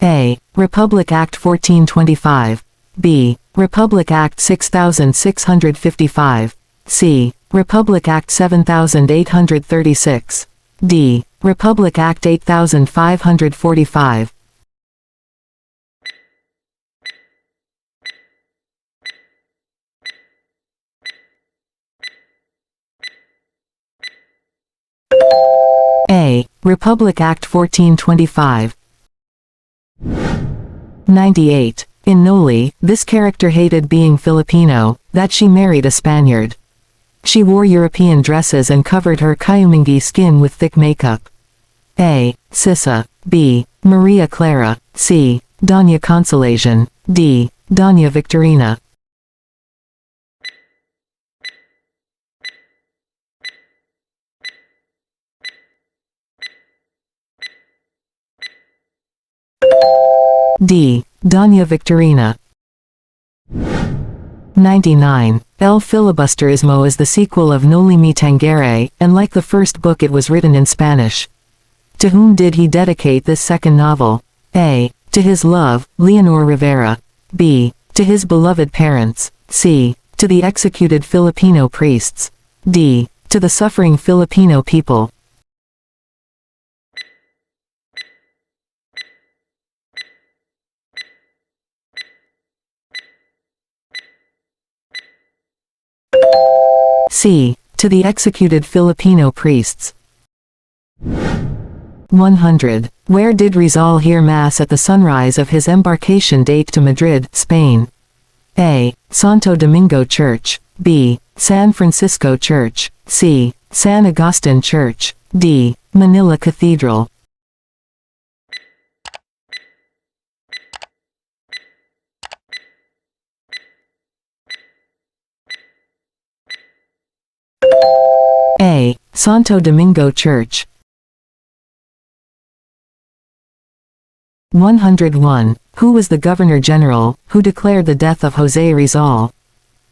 A. Republic Act 1425. B. Republic Act 6655. C. Republic Act 7836. D. Republic Act 8545. A. Republic Act 1425. 98. In Noli, this character hated being Filipino, that she married a Spaniard. She wore European dresses and covered her Kayumingi skin with thick makeup. A. Sisa. B. Maria Clara. C. Doña Consolación. D. Doña Victorina. D. Doña Victorina. 99. El Filibusterismo is the sequel of Noli Me Tangere, and like the first book it was written in Spanish. To whom did he dedicate this second novel? A. To his love, Leonor Rivera. B. To his beloved parents. C. To the executed Filipino priests. D. To the suffering Filipino people. C. To the executed Filipino priests. 100. Where did Rizal hear Mass at the sunrise of his embarkation date to Madrid, Spain? A. Santo Domingo Church. B. San Francisco Church. C. San Agustin Church. D. Manila Cathedral. A. Santo Domingo Church. 101. Who was the Governor-General, who declared the death of José Rizal?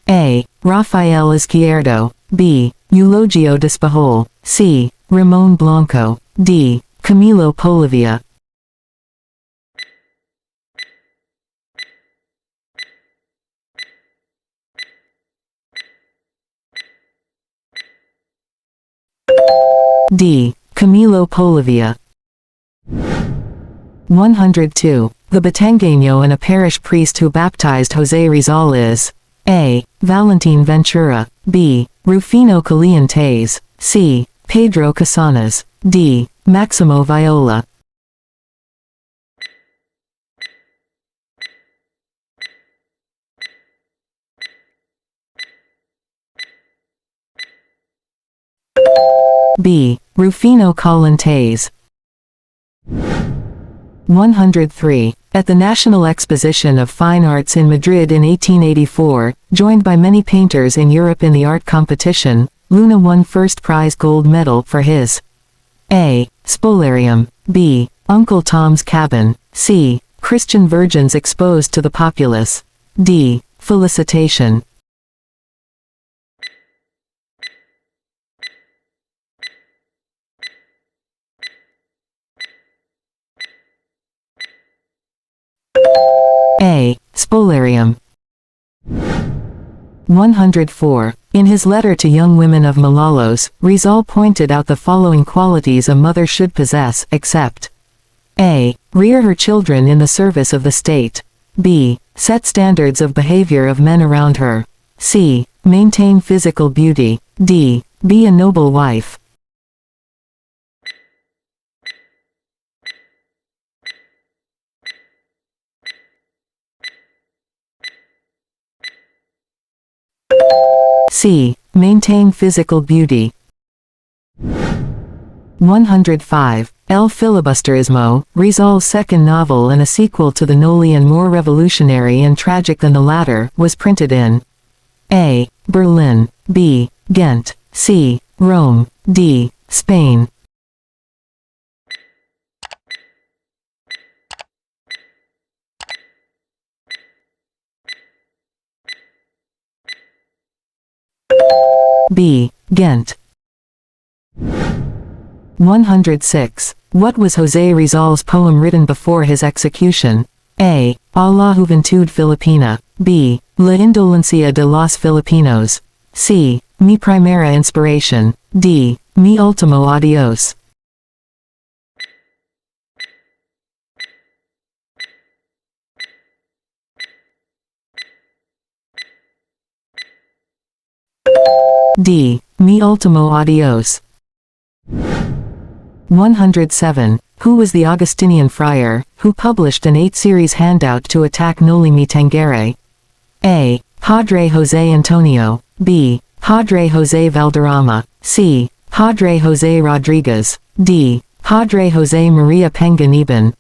A. Rafael Izquierdo. B. Eulogio Despajol. C. Ramon Blanco. D. Camilo Polavia. D. Camilo Polavia. 102. The Batangueño and a parish priest who baptized José Rizal is A. Valentin Ventura. B. Rufino Calientes. C. Pedro Casanas. D. Maximo Viola. B. Rufino Calientes. 103. At the National Exposition of Fine Arts in Madrid in 1884, joined by many painters in Europe in the art competition, Luna won first prize gold medal for his A. Spolarium. B. Uncle Tom's Cabin. C. Christian Virgins Exposed to the Populace. D. Felicitation. A. Spolarium. 104. In his letter to young women of Malolos, Rizal pointed out the following qualities a mother should possess, except a. Rear her children in the service of the state. b. Set standards of behavior of men around her. c. Maintain physical beauty. d. Be a noble wife. c. Maintain physical beauty. 105. El Filibusterismo, Rizal's second novel and a sequel to the Noli and more revolutionary and tragic than the latter, was printed in a. Berlin, b. Ghent, c. Rome, d. Spain. b. Ghent. 106. What was José Rizal's poem written before his execution? A. A la Juventud Filipina. b. La Indolencia de los Filipinos. c. Mi primera inspiración. d. Mi último adiós. d. Mi último adiós. 107. Who was the Augustinian friar, who published an 8-series handout to attack Noli Me Tangere? A. Padre José Antonio. b. Padre José Valderrama. c. Padre José Rodriguez. d. Padre José María Panganiban.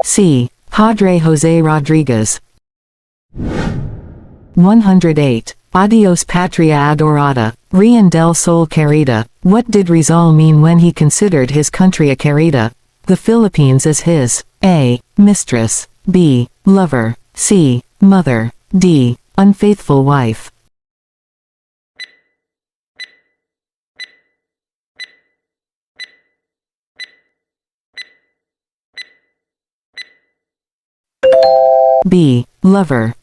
c. Padre José Rodriguez. 108. Adios Patria Adorada, Rien del Sol Querida. What did Rizal mean when he considered his country a querida, the Philippines as his a. mistress, b. lover, c. mother, d. unfaithful wife? b. lover.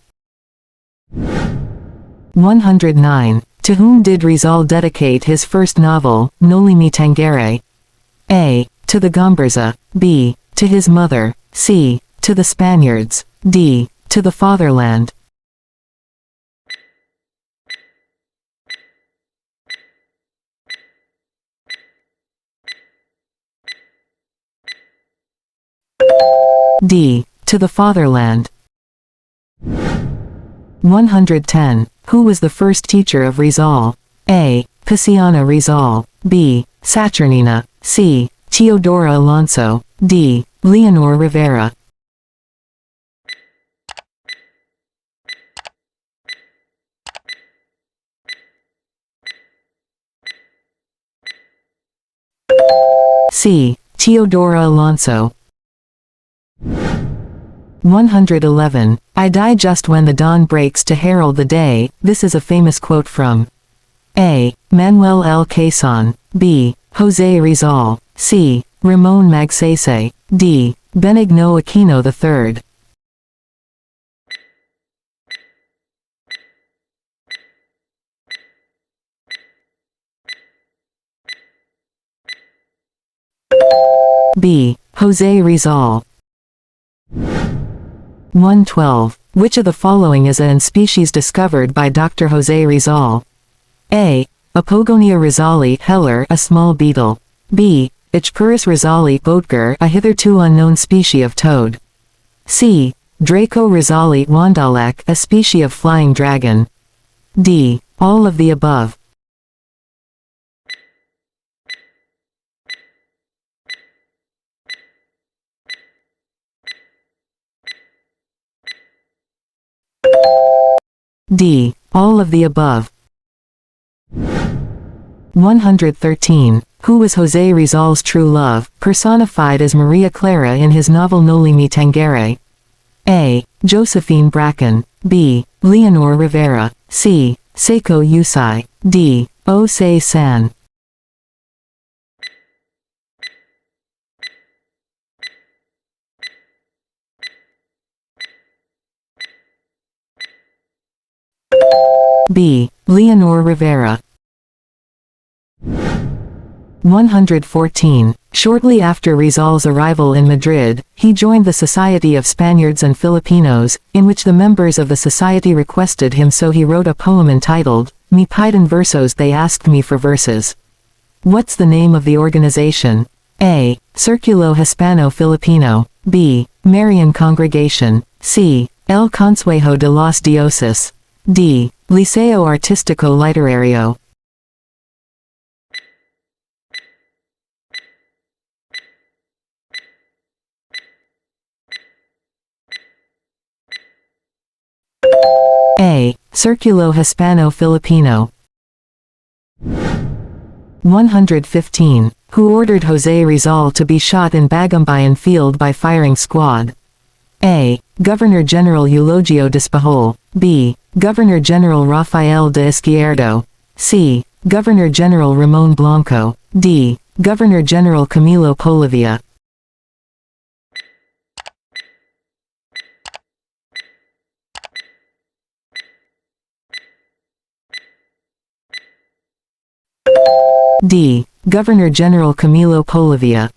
109. To whom did Rizal dedicate his first novel, Noli Me Tangere? a. to the Gomburza. b. to his mother. c. to the Spaniards. d. to the fatherland. d. to the fatherland. 110. Who was the first teacher of Rizal? a. Paciana Rizal. b. Saturnina. c. Teodora Alonso. d. Leonor Rivera. c. Teodora Alonso. 111. I die just when the dawn breaks to herald the day. This is a famous quote from a. Manuel L. Quezon. b. José Rizal. c. Ramon Magsaysay. d. Benigno Aquino III. b. José Rizal. 112. Which of the following is a species discovered by Dr. José Rizal? a. Apogonia rizali Heller, a small beetle. b. Ichpurus rizali Boatger, a hitherto unknown species of toad. c. Draco rizali Wandalek, a species of flying dragon. d. All of the above. d. All of the above. 113. Who was José Rizal's true love, personified as Maria Clara in his novel Noli Me Tangere? a. Josephine Bracken. b. Leonor Rivera. c. Seiko Yusai. d. Osei San. B. Leonor Rivera. 114. Shortly after Rizal's arrival in Madrid, he joined the Society of Spaniards and Filipinos, in which the members of the society requested him, so he wrote a poem entitled, Me Piden Versos, They Asked Me for Verses. What's the name of the organization? A. Círculo Hispano-Filipino. B. Marian Congregation. C. El Consejo de los Dioses. D. Liceo Artístico Literario. A. Círculo Hispano-Filipino. 115. Who ordered José Rizal to be shot in Bagumbayan Field by firing squad? A. Governor-General Eulogio Despajol. B. Governor-General Rafael de Izquierdo. C. Governor-General Ramon Blanco. D. Governor-General Camilo Polavia. D. Governor-General Camilo Polavia.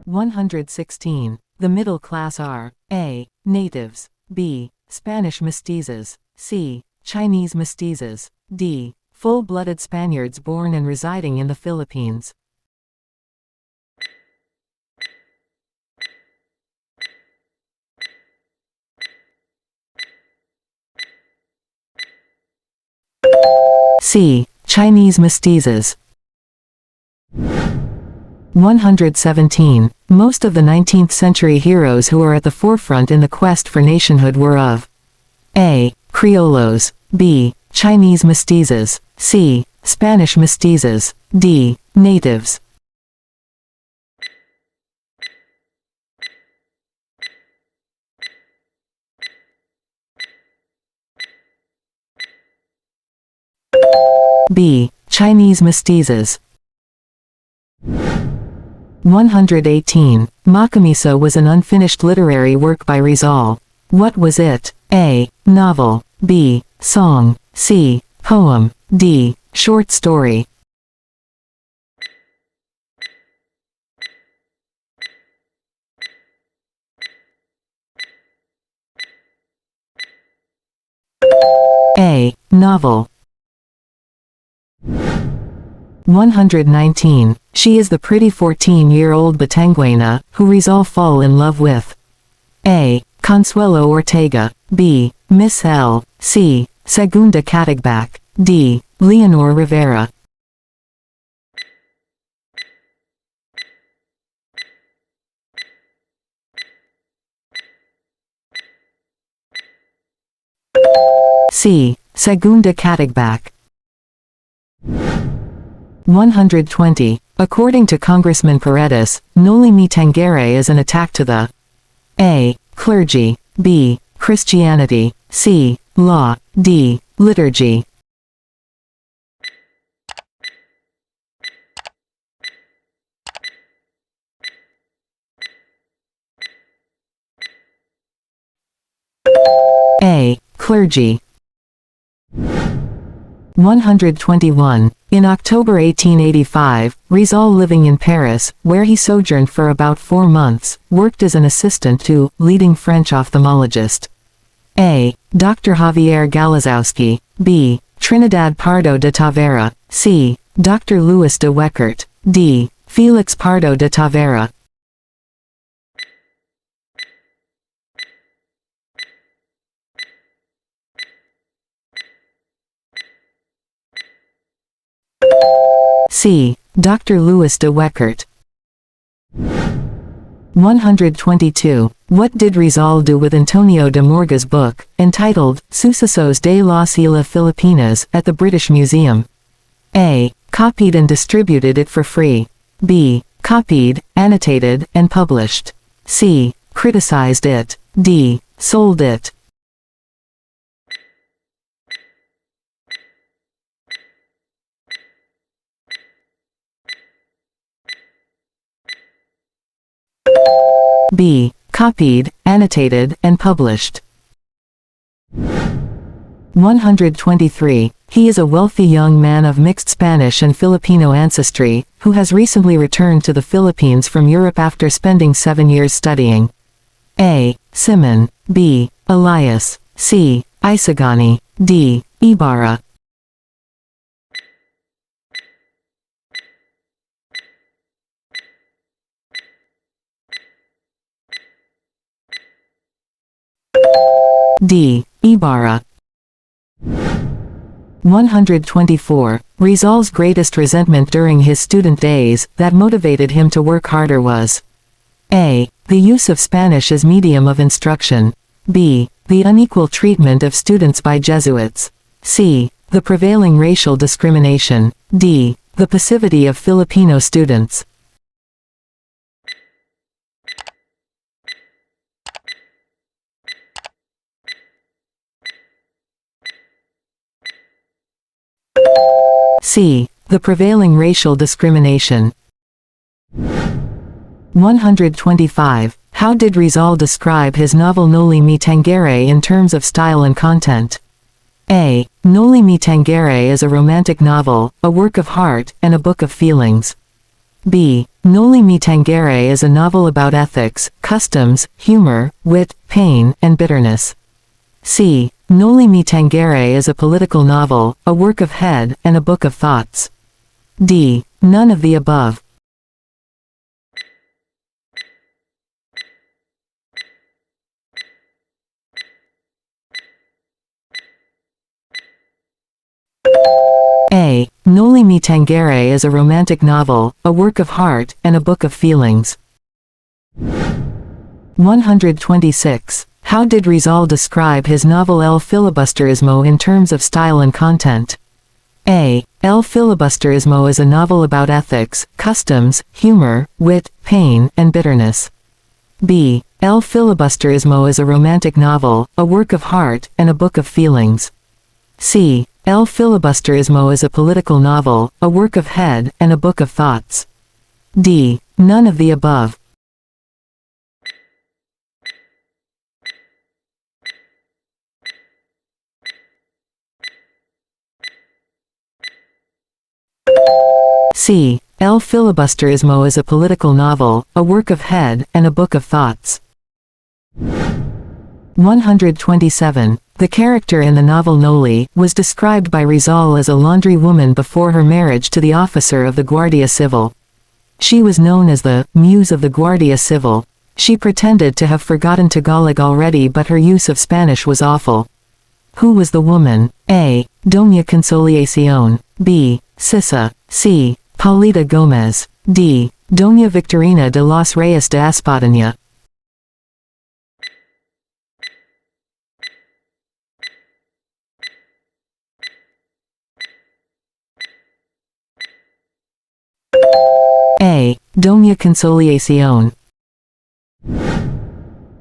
116. The middle class are A. Natives. B. Spanish mestizos. C. Chinese mestizos. D. Full-blooded Spaniards born and residing in the Philippines. C. Chinese mestizos. 117. Most of the 19th century heroes who are at the forefront in the quest for nationhood were of A. Criollos. B. Chinese mestizos. C. Spanish mestizos. D. Natives. B. Chinese mestizos. 118. Macamisa was an unfinished literary work by Rizal. What was it? A. Novel. B. Song. C. Poem. D. Short story. A. Novel. 119. She is the pretty 14-year-old Batanguena, who Rizal fall in love with. A. Consuelo Ortega. B. Miss L. C. Segunda Catagback. D. Leonor Rivera. C. Segunda Catagback. 120. According to Congressman Paredes, Noli Me Tangere is an attack to the A. Clergy. B. Christianity. C. Law. D. Liturgy. A. Clergy. 121. In October 1885, Rizal, living in Paris, where he sojourned for about 4 months, worked as an assistant to leading French ophthalmologist. A. Dr. Javier Galazowski. B. Trinidad Pardo de Tavera. C. Dr. Louis de Weckert. D. Felix Pardo de Tavera. C. Dr. Louis de Weckert. 122. What did Rizal do with Antonio de Morga's book, entitled Sucesos de las Islas Filipinas, at the British Museum? A. Copied and distributed it for free. B. Copied, annotated, and published. C. Criticized it. D. Sold it. B. Copied, annotated, and published. 123. He is a wealthy young man of mixed Spanish and Filipino ancestry, who has recently returned to the Philippines from Europe after spending 7 years studying. A. Simon. B. Elias. C. Isagani. D. Ibarra. D. Ibarra. 124. Rizal's greatest resentment during his student days, that motivated him to work harder was A. The use of Spanish as medium of instruction. B. The unequal treatment of students by Jesuits. C. The prevailing racial discrimination. D. The passivity of Filipino students. C. The prevailing racial discrimination. 125. How did Rizal describe his novel Noli Me Tangere in terms of style and content? A. Noli Me Tangere is a romantic novel, a work of heart, and a book of feelings. B. Noli Me Tangere is a novel about ethics, customs, humor, wit, pain, and bitterness. C. Noli Me Tangere is a political novel, a work of head, and a book of thoughts. D. None of the above. A. Noli Me Tangere is a romantic novel, a work of heart, and a book of feelings. 126. How did Rizal describe his novel El Filibusterismo in terms of style and content? A. El Filibusterismo is a novel about ethics, customs, humor, wit, pain, and bitterness. B. El Filibusterismo is a romantic novel, a work of heart, and a book of feelings. C. El Filibusterismo is a political novel, a work of head, and a book of thoughts. D. None of the above. C. El Filibusterismo is a political novel, a work of head, and a book of thoughts. 127. The character in the novel Noli was described by Rizal as a laundry woman before her marriage to the officer of the Guardia Civil. She was known as the Muse of the Guardia Civil. She pretended to have forgotten Tagalog already, but her use of Spanish was awful. Who was the woman? A. Doña Consolacion. B. Sisa. C. Paulita Gomez. D. Doña Victorina de los Reyes de Espadanya. A. Doña Consolacion.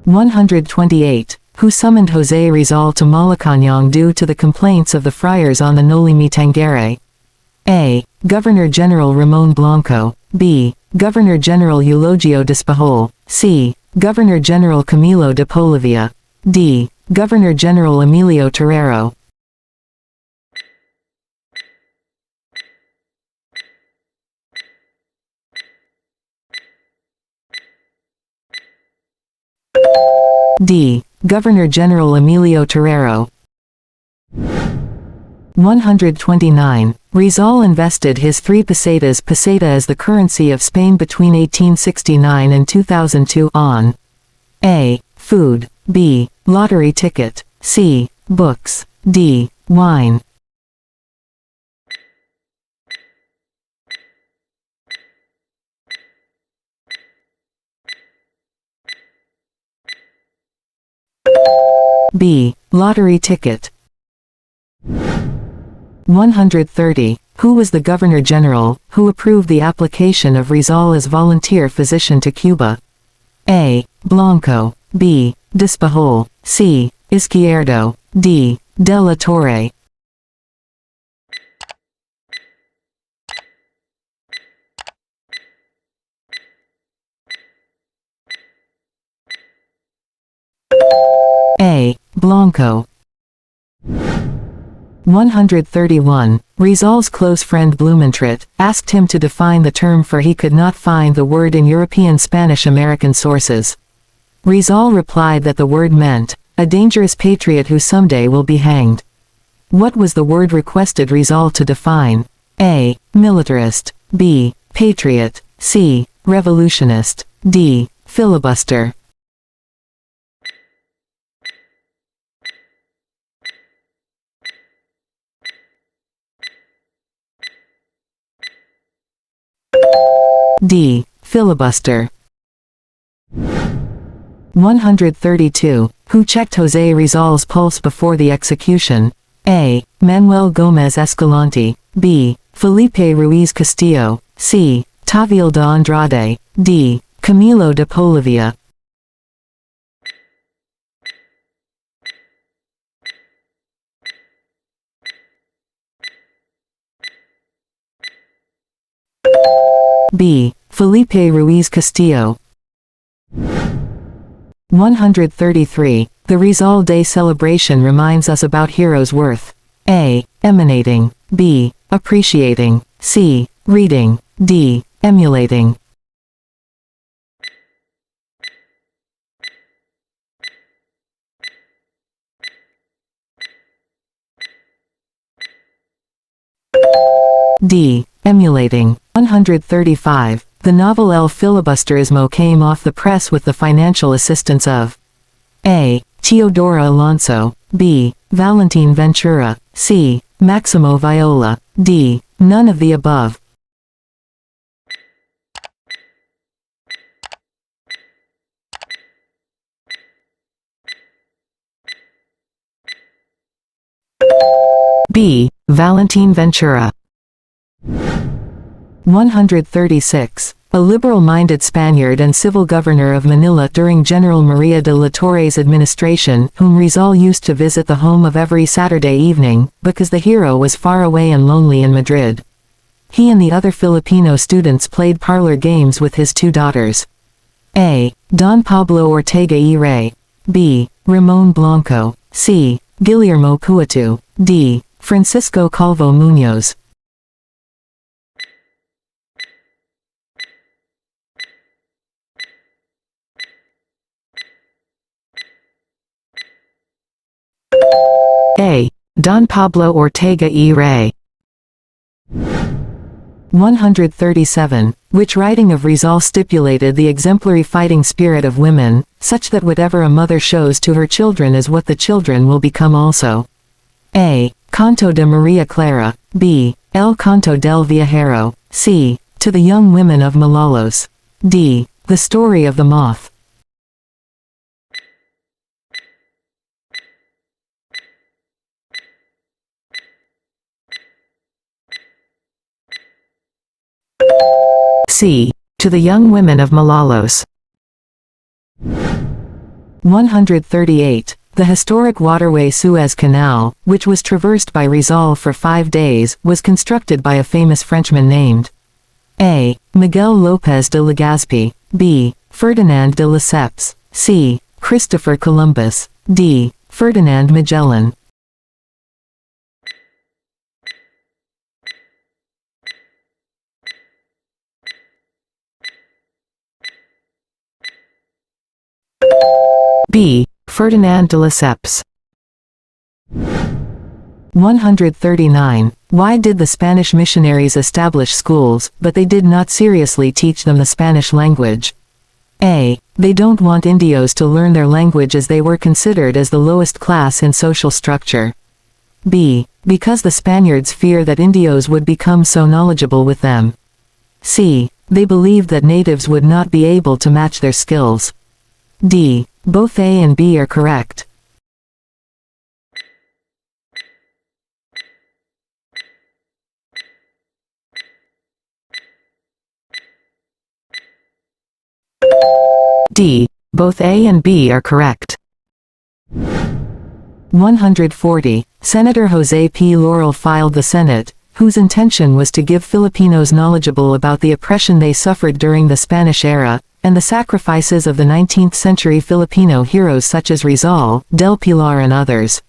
128. Who summoned José Rizal to Malacañang due to the complaints of the friars on the Noli Me Tangere? A. Governor-General Ramon Blanco. B. Governor-General Eulogio Despajol. C. Governor-General Camilo de Polavia. D. Governor-General Emilio Terrero. D. Governor-General Emilio Terrero. 129. Rizal invested his 3 pesetas peseta as the currency of Spain between 1869 and 2002 on A. Food. B. Lottery ticket. C. Books. D. Wine. B. Lottery ticket. 130. Who was the Governor-General, who approved the application of Rizal as volunteer physician to Cuba? A. Blanco. B. Despajol. C. Izquierdo. D. De la Torre. A. Blanco. 131. Rizal's close friend Blumentritt asked him to define the term, for he could not find the word in European Spanish-American sources. Rizal replied that the word meant, a dangerous patriot who someday will be hanged. What was the word requested Rizal to define? A. Militarist. B. Patriot. C. Revolutionist. D. Filibuster. D. Filibuster. 132. Who checked José Rizal's pulse before the execution? A. Manuel Gómez Escalante. B. Felipe Ruiz Castillo. C. Taviel de Andrade. D. Camilo de Polavia. B. Felipe Ruiz Castillo. 133. The Rizal Day celebration reminds us about heroes' worth. A. Emanating. B. Appreciating. C. Reading. D. Emulating. D. Emulating. 135. The novel El Filibusterismo came off the press with the financial assistance of A. Teodora Alonso. B. Valentin Ventura. C. Maximo Viola. D. None of the above. B. Valentin Ventura. 136. A liberal-minded Spaniard and civil governor of Manila during General Maria de la Torre's administration, whom Rizal used to visit the home of every Saturday evening, because the hero was far away and lonely in Madrid. He and the other Filipino students played parlor games with his two daughters. A. Don Pablo Ortega y Rey. B. Ramon Blanco. C. Guillermo Puatu. D. Francisco Calvo Muñoz. A. Don Pablo Ortega y Rey. 137. Which writing of Rizal stipulated the exemplary fighting spirit of women, such that whatever a mother shows to her children is what the children will become also? A. Canto de Maria Clara. B. El Canto del Viajero. C. To the Young Women of Malolos. D. The Story of the Moth. C. To the Young Women of Malolos. 138. The historic waterway Suez Canal, which was traversed by Rizal for 5 days, was constructed by a famous Frenchman named A. Miguel López de Legazpi. B. Ferdinand de Lesseps. C. Christopher Columbus. D. Ferdinand Magellan. B. Ferdinand de Lesseps. 139. Why did the Spanish missionaries establish schools, but they did not seriously teach them the Spanish language? A. They don't want Indios to learn their language as they were considered as the lowest class in social structure. B. Because the Spaniards fear that Indios would become so knowledgeable with them. C. They believed that natives would not be able to match their skills. D. Both A and B are correct. D. Both A and B are correct. 140. Senator Jose P. Laurel filed the Senate, whose intention was to give Filipinos knowledgeable about the oppression they suffered during the Spanish era, and the sacrifices of the 19th-century Filipino heroes such as Rizal, Del Pilar and others.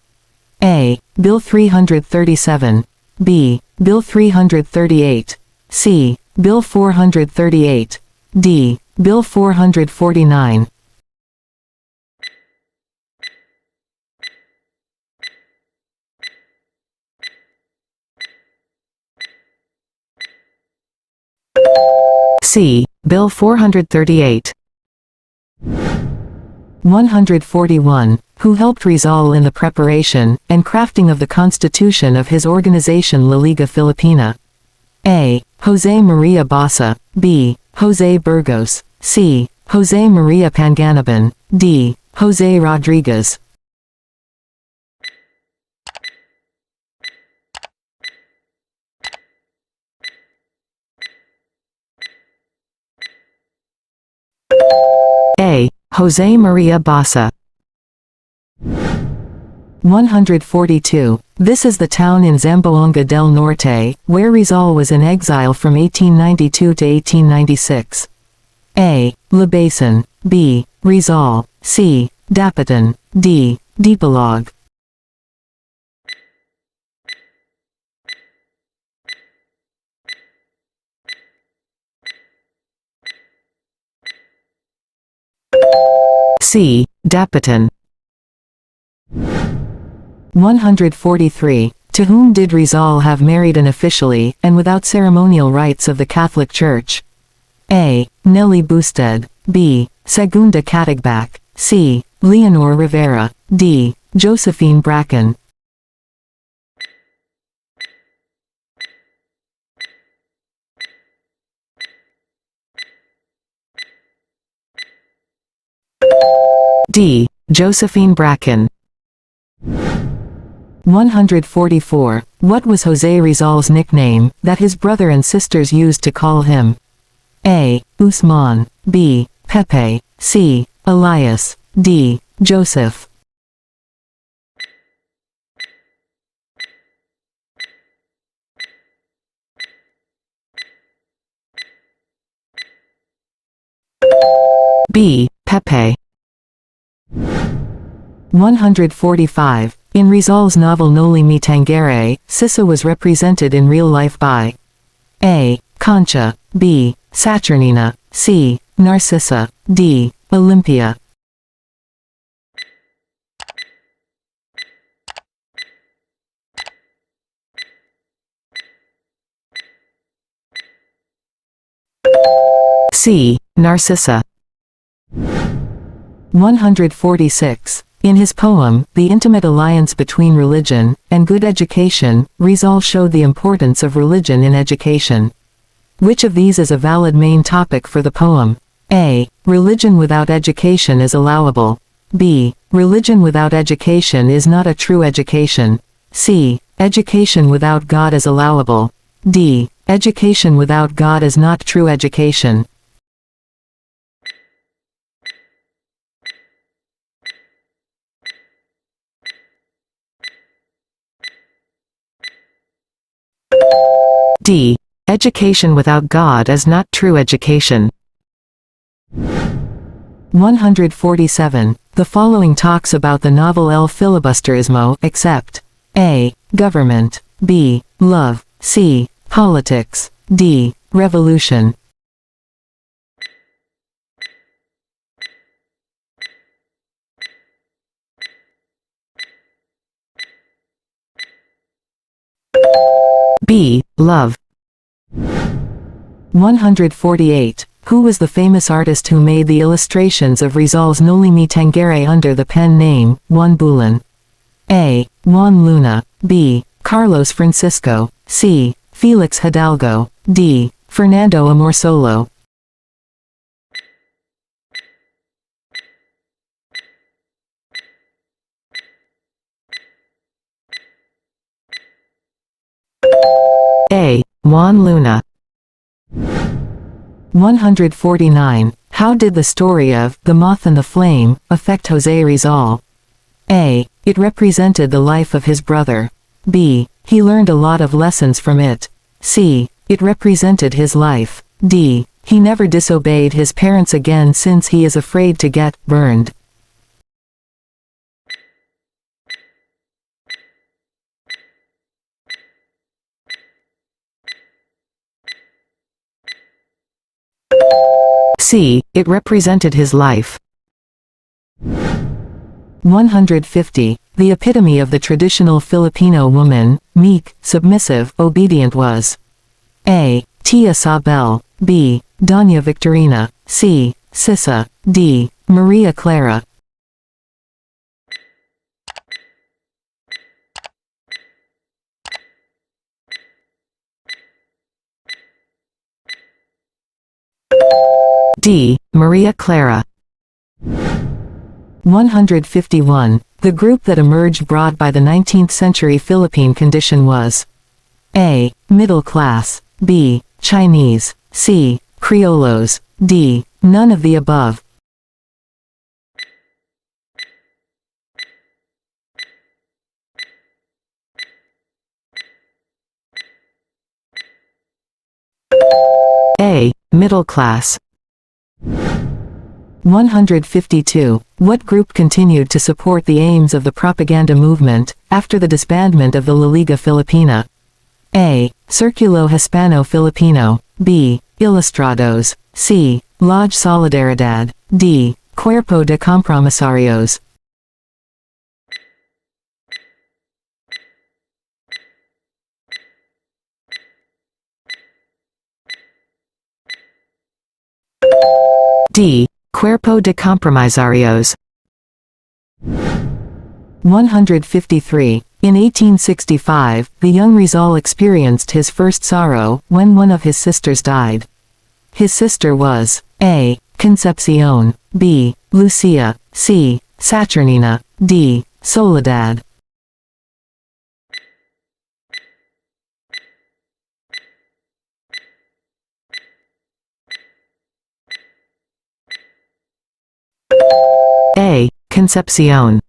A. Bill 337. B. Bill 338. C. Bill 438. D. Bill 449. C. Bill 438. 141. Who helped Rizal in the preparation and crafting of the constitution of his organization La Liga Filipina? A. Jose Maria Basa. B. Jose Burgos. C. Jose Maria Panganiban. D. Jose Rodriguez. A. Jose Maria Basa. 142. This is the town in Zamboanga del Norte, where Rizal was in exile from 1892 to 1896. A. Labason. B. Rizal. C. Dapitan. D. Dipolog. C. Dapitan. 143. To whom did Rizal have married unofficially, and without ceremonial rites of the Catholic Church? A. Nelly Busted. B. Segunda Catagbak. C. Leonor Rivera. D. Josephine Bracken. D. Josephine Bracken. 144. What was Jose Rizal's nickname, that his brother and sisters used to call him? A. Usman. B. Pepe. C. Elias. D. Joseph. B. Pepe. 145. In Rizal's novel Noli Me Tangere, Sissa was represented in real life by A. Concha. B. Saturnina. C. Narcissa. D. Olympia. C. Narcissa. 146. In his poem, The Intimate Alliance Between Religion and Good Education, Rizal showed the importance of religion in education. Which of these is a valid main topic for the poem? A. Religion without education is allowable. B. Religion without education is not a true education. C. Education without God is allowable. D. Education without God is not true education. D. Education without God is not true education. 147. The following talks about the novel El Filibusterismo, except A. Government. B. Love. C. Politics. D. Revolution. B. Love. 148. Who was the famous artist who made the illustrations of Rizal's Noli Me Tangere under the pen name, Juan Bulan? A. Juan Luna. B. Carlos Francisco. C. Felix Hidalgo. D. Fernando Amorsolo. A. Juan Luna. 149. How did the story of The Moth and the Flame affect Jose Rizal? A. It represented the life of his brother. B. He learned a lot of lessons from it. C. It represented his life. D. He never disobeyed his parents again since he is afraid to get burned. C. It represented his life. 150. The epitome of the traditional Filipino woman, meek, submissive, obedient was A. Tia Sabel, B. Doña Victorina, C. Sisa, D. Maria Clara. D. Maria Clara. 151. The group that emerged broad by the 19th century Philippine condition was A. Middle class, B. Chinese, C. Criollos, D. None of the above. A. Middle class. 152. What group continued to support the aims of the propaganda movement after the disbandment of the La Liga Filipina? A. Círculo Hispano Filipino, B. Ilustrados, C. Lodge Solidaridad, D. Cuerpo de Compromisarios. D. Cuerpo de Compromisarios. 153. In 1865, the young Rizal experienced his first sorrow when one of his sisters died. His sister was A. Concepcion, B. Lucia, C. Saturnina, D. Soledad. A. Concepcion.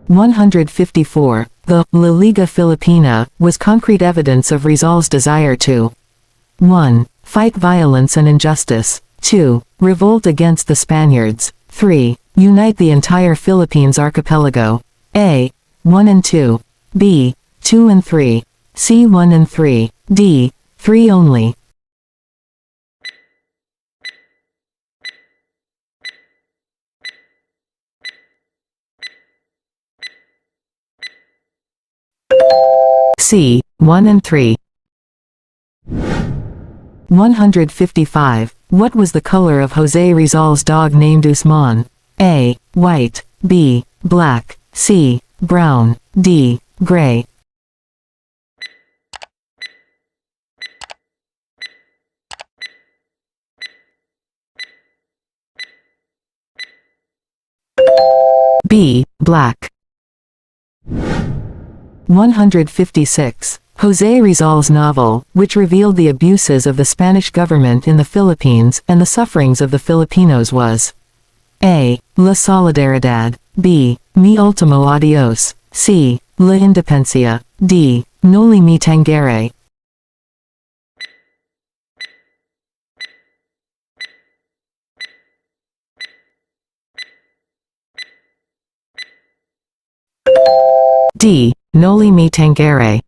154. The La Liga Filipina was concrete evidence of Rizal's desire to 1. Fight violence and injustice, 2. Revolt against the Spaniards, 3. Unite the entire Philippines archipelago. A. 1 and 2. B. 2 and 3. C. 1 and 3. D. 3 only. C. 1 and 3. 155. What was the color of Jose Rizal's dog named Usman? A. White, B. Black, C. Brown, D. Gray. B. Black. 156. Jose Rizal's novel, which revealed the abuses of the Spanish government in the Philippines and the sufferings of the Filipinos was A. La Solidaridad, B. Mi Ultimo Adios, C. La Independencia, D. Noli Me Tangere. D. Noli Me Tangere.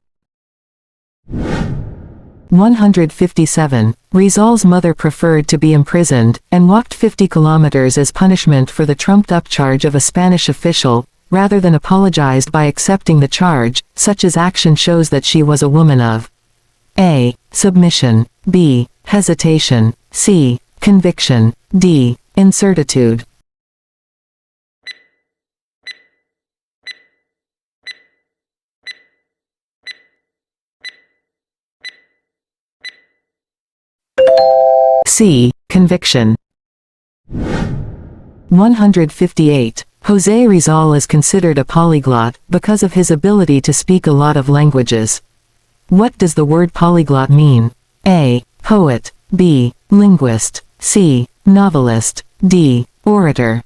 157. Rizal's mother preferred to be imprisoned, and walked 50 kilometers as punishment for the trumped-up charge of a Spanish official, rather than apologized by accepting the charge. Such as action shows that she was a woman of A. Submission, B. Hesitation, C. Conviction, D. Incertitude. C. Conviction. 158. Jose Rizal is considered a polyglot because of his ability to speak a lot of languages. What does the word polyglot mean? A. Poet, B. Linguist, C. Novelist, D. Orator.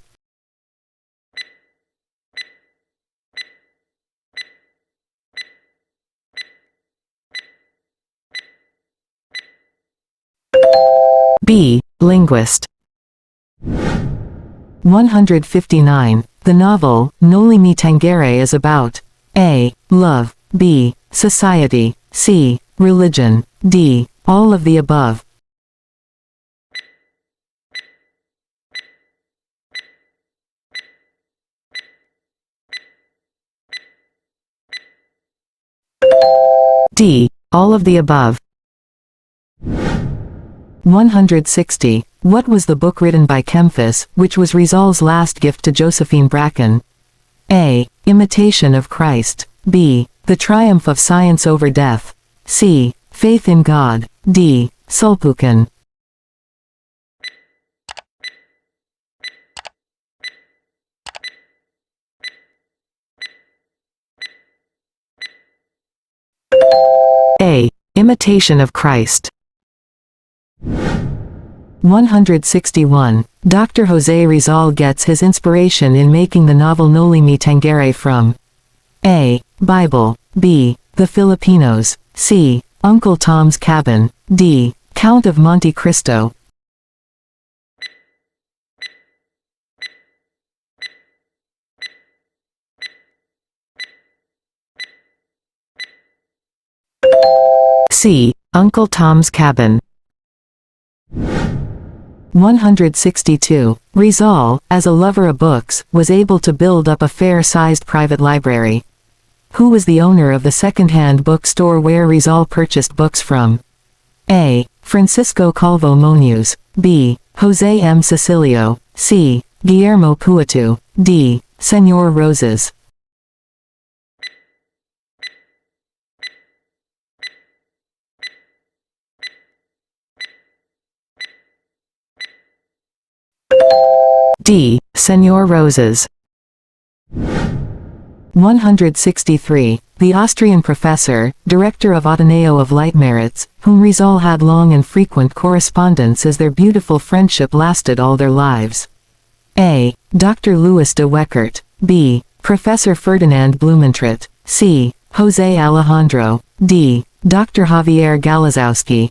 B. Linguist. 159. The novel, Noli Me Tangere is about A. Love, B. Society, C. Religion, D. All of the above. D. All of the above. 160. What was the book written by Kempfus, which was Rizal's last gift to Josephine Bracken? A. Imitation of Christ. B. The Triumph of Science over Death. C. Faith in God. D. Sulpukin. A. Imitation of Christ. 161. Dr. Jose Rizal gets his inspiration in making the novel Noli Me Tangere from A. Bible. B. The Filipinos. C. Uncle Tom's Cabin. D. Count of Monte Cristo. C. Uncle Tom's Cabin. 162. Rizal, as a lover of books, was able to build up a fair-sized private library. Who was the owner of the second-hand bookstore where Rizal purchased books from? A. Francisco Calvo Muñoz. B. Jose M. Cecilio. C. Guillermo Puatu. D. Señor Roses. D. Señor Roses. 163. The Austrian professor, director of Ateneo of Light Merits, whom Rizal had long and frequent correspondence as their beautiful friendship lasted all their lives. A. Dr. Louis de Weckert. B. Professor Ferdinand Blumentritt. C. Jose Alejandro. D. Dr. Javier Galazowski.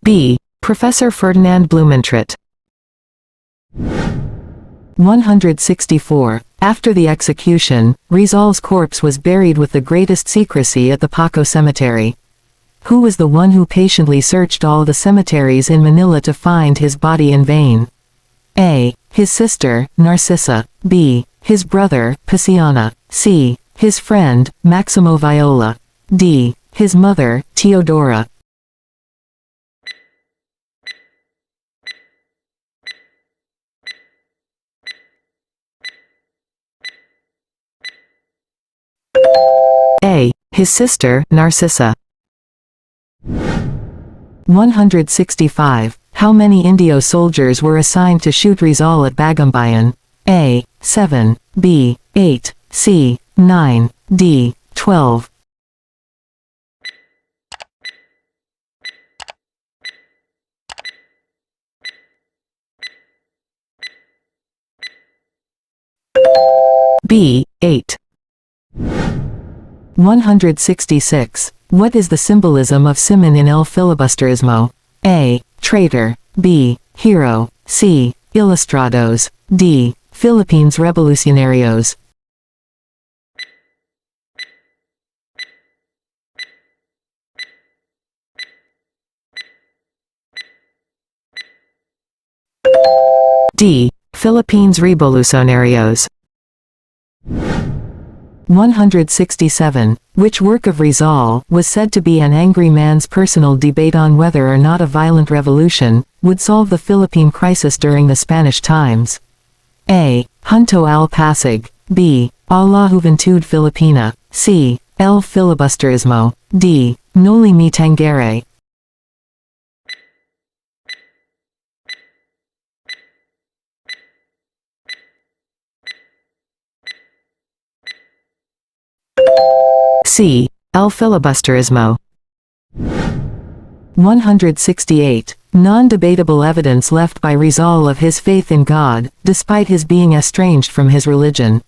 B. Professor Ferdinand Blumentritt. 164. After the execution, Rizal's corpse was buried with the greatest secrecy at the Paco Cemetery. Who was the one who patiently searched all the cemeteries in Manila to find his body in vain? A. His sister, Narcissa. B. His brother, Paciana. C. His friend, Maximo Viola. D. His mother, Teodora. A. His sister, Narcissa. 165. How many Indio soldiers were assigned to shoot Rizal at Bagumbayan? A. 7. B. 8. C. 9. D. 12. B. 8. 166. What is the symbolism of Simon in El Filibusterismo? A. Traitor. B. Hero. C. Ilustrados. D. Philippines Revolucionarios. D. Philippines Revolucionarios. 167. Which work of Rizal was said to be an angry man's personal debate on whether or not a violent revolution would solve the Philippine crisis during the Spanish times? A. Junto al Pasig. B. A la Juventud Filipina. C. El Filibusterismo. D. Noli Me Tangere. C. El Filibusterismo. 168. Non-debatable evidence left by Rizal of his faith in God, despite his being estranged from his religion.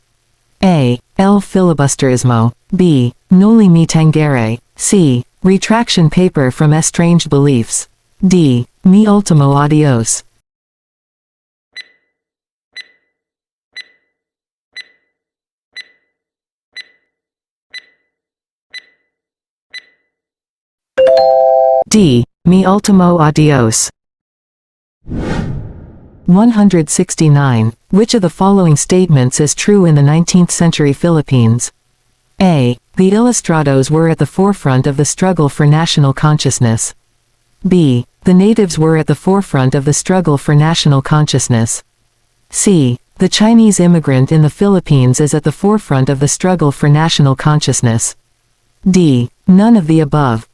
A. El Filibusterismo. B. Noli Me Tangere. C. Retraction paper from estranged beliefs. D. Mi ultimo adios. D. Mi ultimo adios. 169. Which of the following statements is true in the 19th century Philippines? A. The Ilustrados were at the forefront of the struggle for national consciousness. B. The natives were at the forefront of the struggle for national consciousness. C. The Chinese immigrant in the Philippines is at the forefront of the struggle for national consciousness. D. None of the above.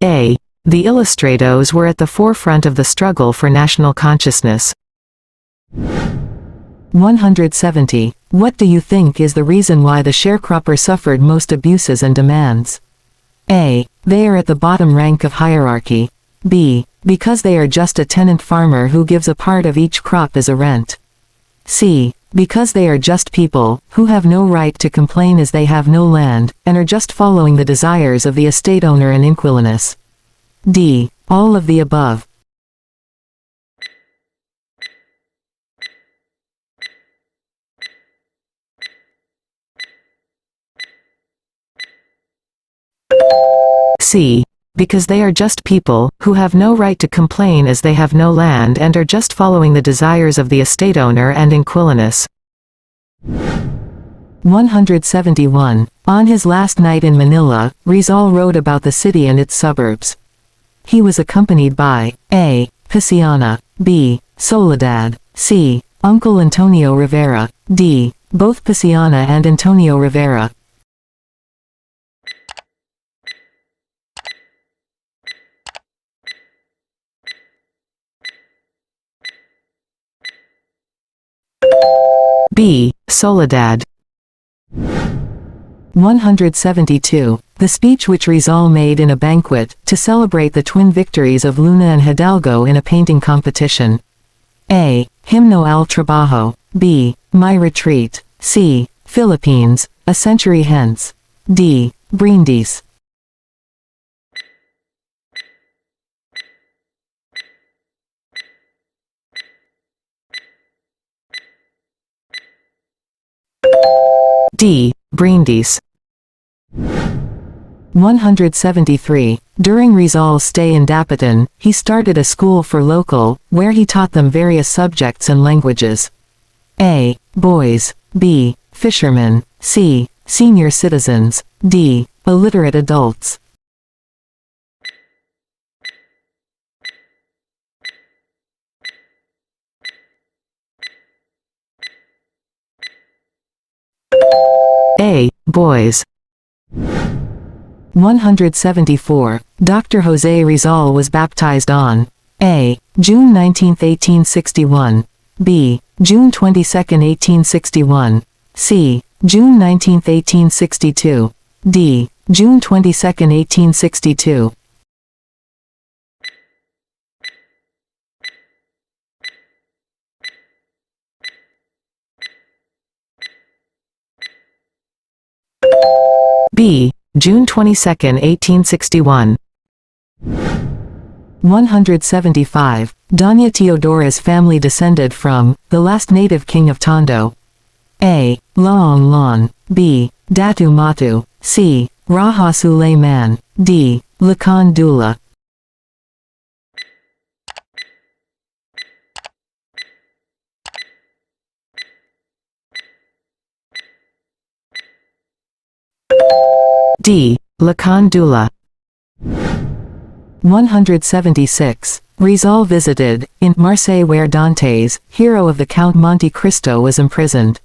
A. The Ilustrados were at the forefront of the struggle for national consciousness. 170. What do you think is the reason why the sharecropper suffered most abuses and demands? A. They are at the bottom rank of hierarchy. B. Because they are just a tenant farmer who gives a part of each crop as a rent. C. Because they are just people, who have no right to complain as they have no land, and are just following the desires of the estate owner and inquilinus. D. All of the above. C. Because they are just people, who have no right to complain as they have no land and are just following the desires of the estate owner and inquilinus. 171. On his last night in Manila, Rizal wrote about the city and its suburbs. He was accompanied by A. Paciana, B. Soledad, C. Uncle Antonio Rivera, D. Both Paciana and Antonio Rivera. B. Soledad. 172. The speech which Rizal made in a banquet, to celebrate the twin victories of Luna and Hidalgo in a painting competition. A. Himno al Trabajo. B. My Retreat. C. Philippines, a Century Hence. D. Brindis. D. Brindis. 173. During Rizal's stay in Dapitan, he started a school for local, where he taught them various subjects and languages. A. Boys. B. Fishermen. C. Senior citizens. D. Illiterate adults. A. Boys. 174. Dr. Jose Rizal was baptized on A. June 19, 1861. B. June 22, 1861. C. June 19, 1862. D. June 22, 1862. B. June 22, 1861. 175. Doña Teodora's family descended from the last native king of Tondo. A. Laong Lon. B. Datu Matu. C. Raha Suleyman. D. Lakan Dula. D. Lakan Dula. 176. Rizal visited, in Marseille where Dantes, hero of the Count Monte Cristo was imprisoned.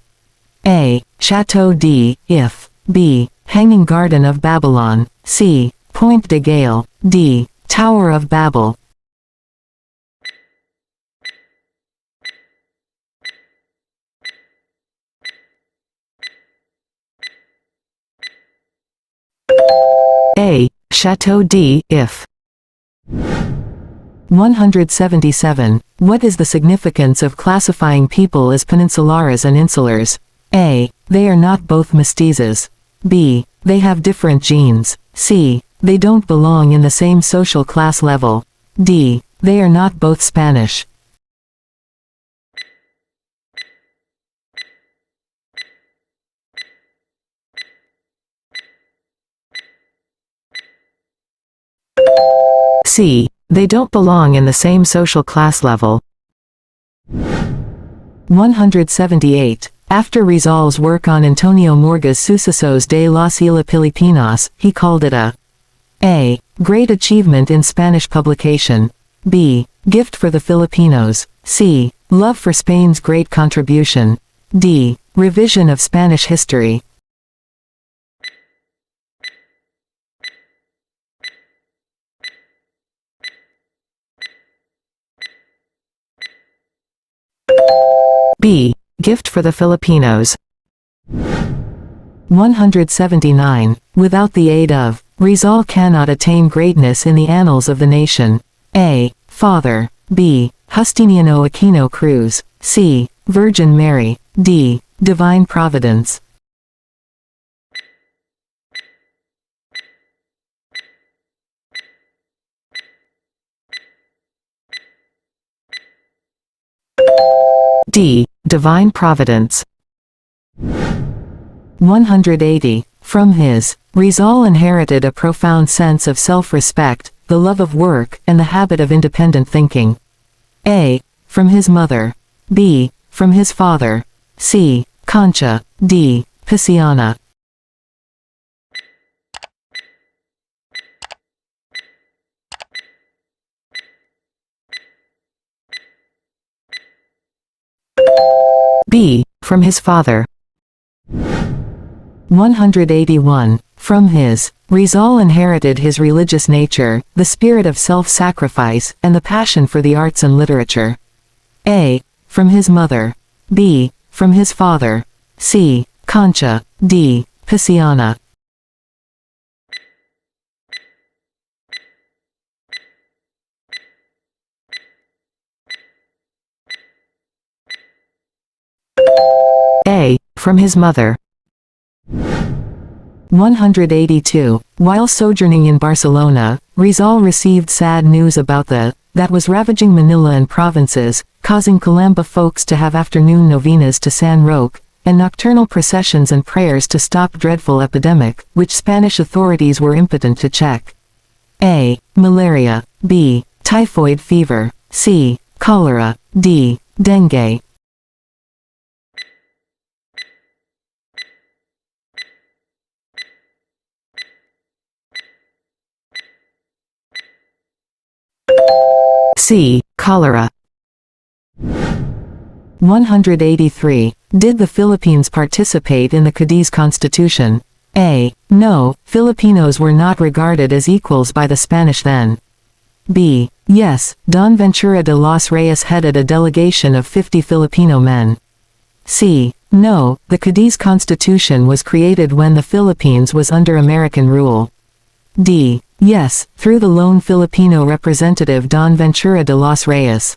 A. Chateau d'If. B. Hanging Garden of Babylon. C. Point de Gale. D. Tower of Babel. A. Chateau d'If. 177. What is the significance of classifying people as peninsulares and insulars? A. They are not both mestizos. B. They have different genes. C. They don't belong in the same social class level. D. They are not both Spanish. C. They don't belong in the same social class level. 178. After Rizal's work on Antonio Morga's Sucesos de las Islas Filipinas, he called it a great achievement in Spanish publication, b. gift for the Filipinos, c. love for Spain's great contribution, d. revision of Spanish history. B. Gift for the Filipinos. 179. Without the aid of Rizal cannot attain greatness in the annals of the nation. A. Father. B. Justiniano Aquino Cruz. C. Virgin Mary. D. Divine Providence. D. Divine Providence. 180. From his Rizal inherited a profound sense of self-respect, the love of work, and the habit of independent thinking. A. From his mother. B. From his father. C. Concha. D. Pisciana. B. From his father. 181. From his Rizal inherited his religious nature, the spirit of self-sacrifice, and the passion for the arts and literature. A. From his mother. B. From his father. C. Concha. D. Pisciana. A. From his mother. 182. While sojourning in Barcelona, Rizal received sad news about that was ravaging Manila and provinces, causing Calamba folks to have afternoon novenas to San Roque, and nocturnal processions and prayers to stop dreadful epidemic, which Spanish authorities were impotent to check. A. Malaria. B. Typhoid fever. C. Cholera. D. Dengue. C. Cholera. 183. Did the Philippines participate in the Cadiz Constitution? A. No, Filipinos were not regarded as equals by the Spanish then. B. Yes, Don Ventura de los Reyes headed a delegation of 50 Filipino men. C. No, the Cadiz Constitution was created when the Philippines was under American rule. D. Yes, through the lone Filipino representative Don Ventura de los Reyes.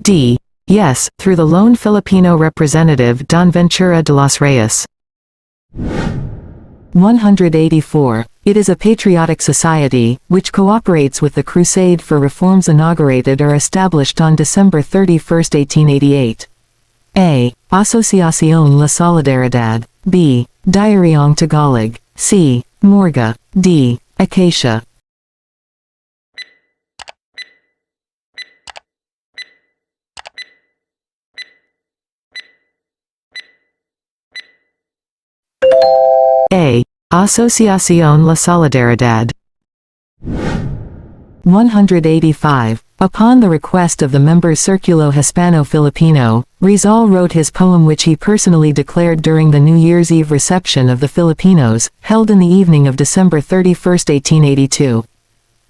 D. Yes, through the lone Filipino representative Don Ventura de los Reyes. 184. It is a patriotic society, which cooperates with the crusade for reforms inaugurated or established on December 31, 1888. A. Asociación La Solidaridad. B. Diaryong Tagalog. C. Morga. D. Acacia. A. Asociación La Solidaridad. 185. Upon the request of the members Círculo Hispano-Filipino, Rizal wrote his poem which he personally declared during the New Year's Eve reception of the Filipinos, held in the evening of December 31, 1882.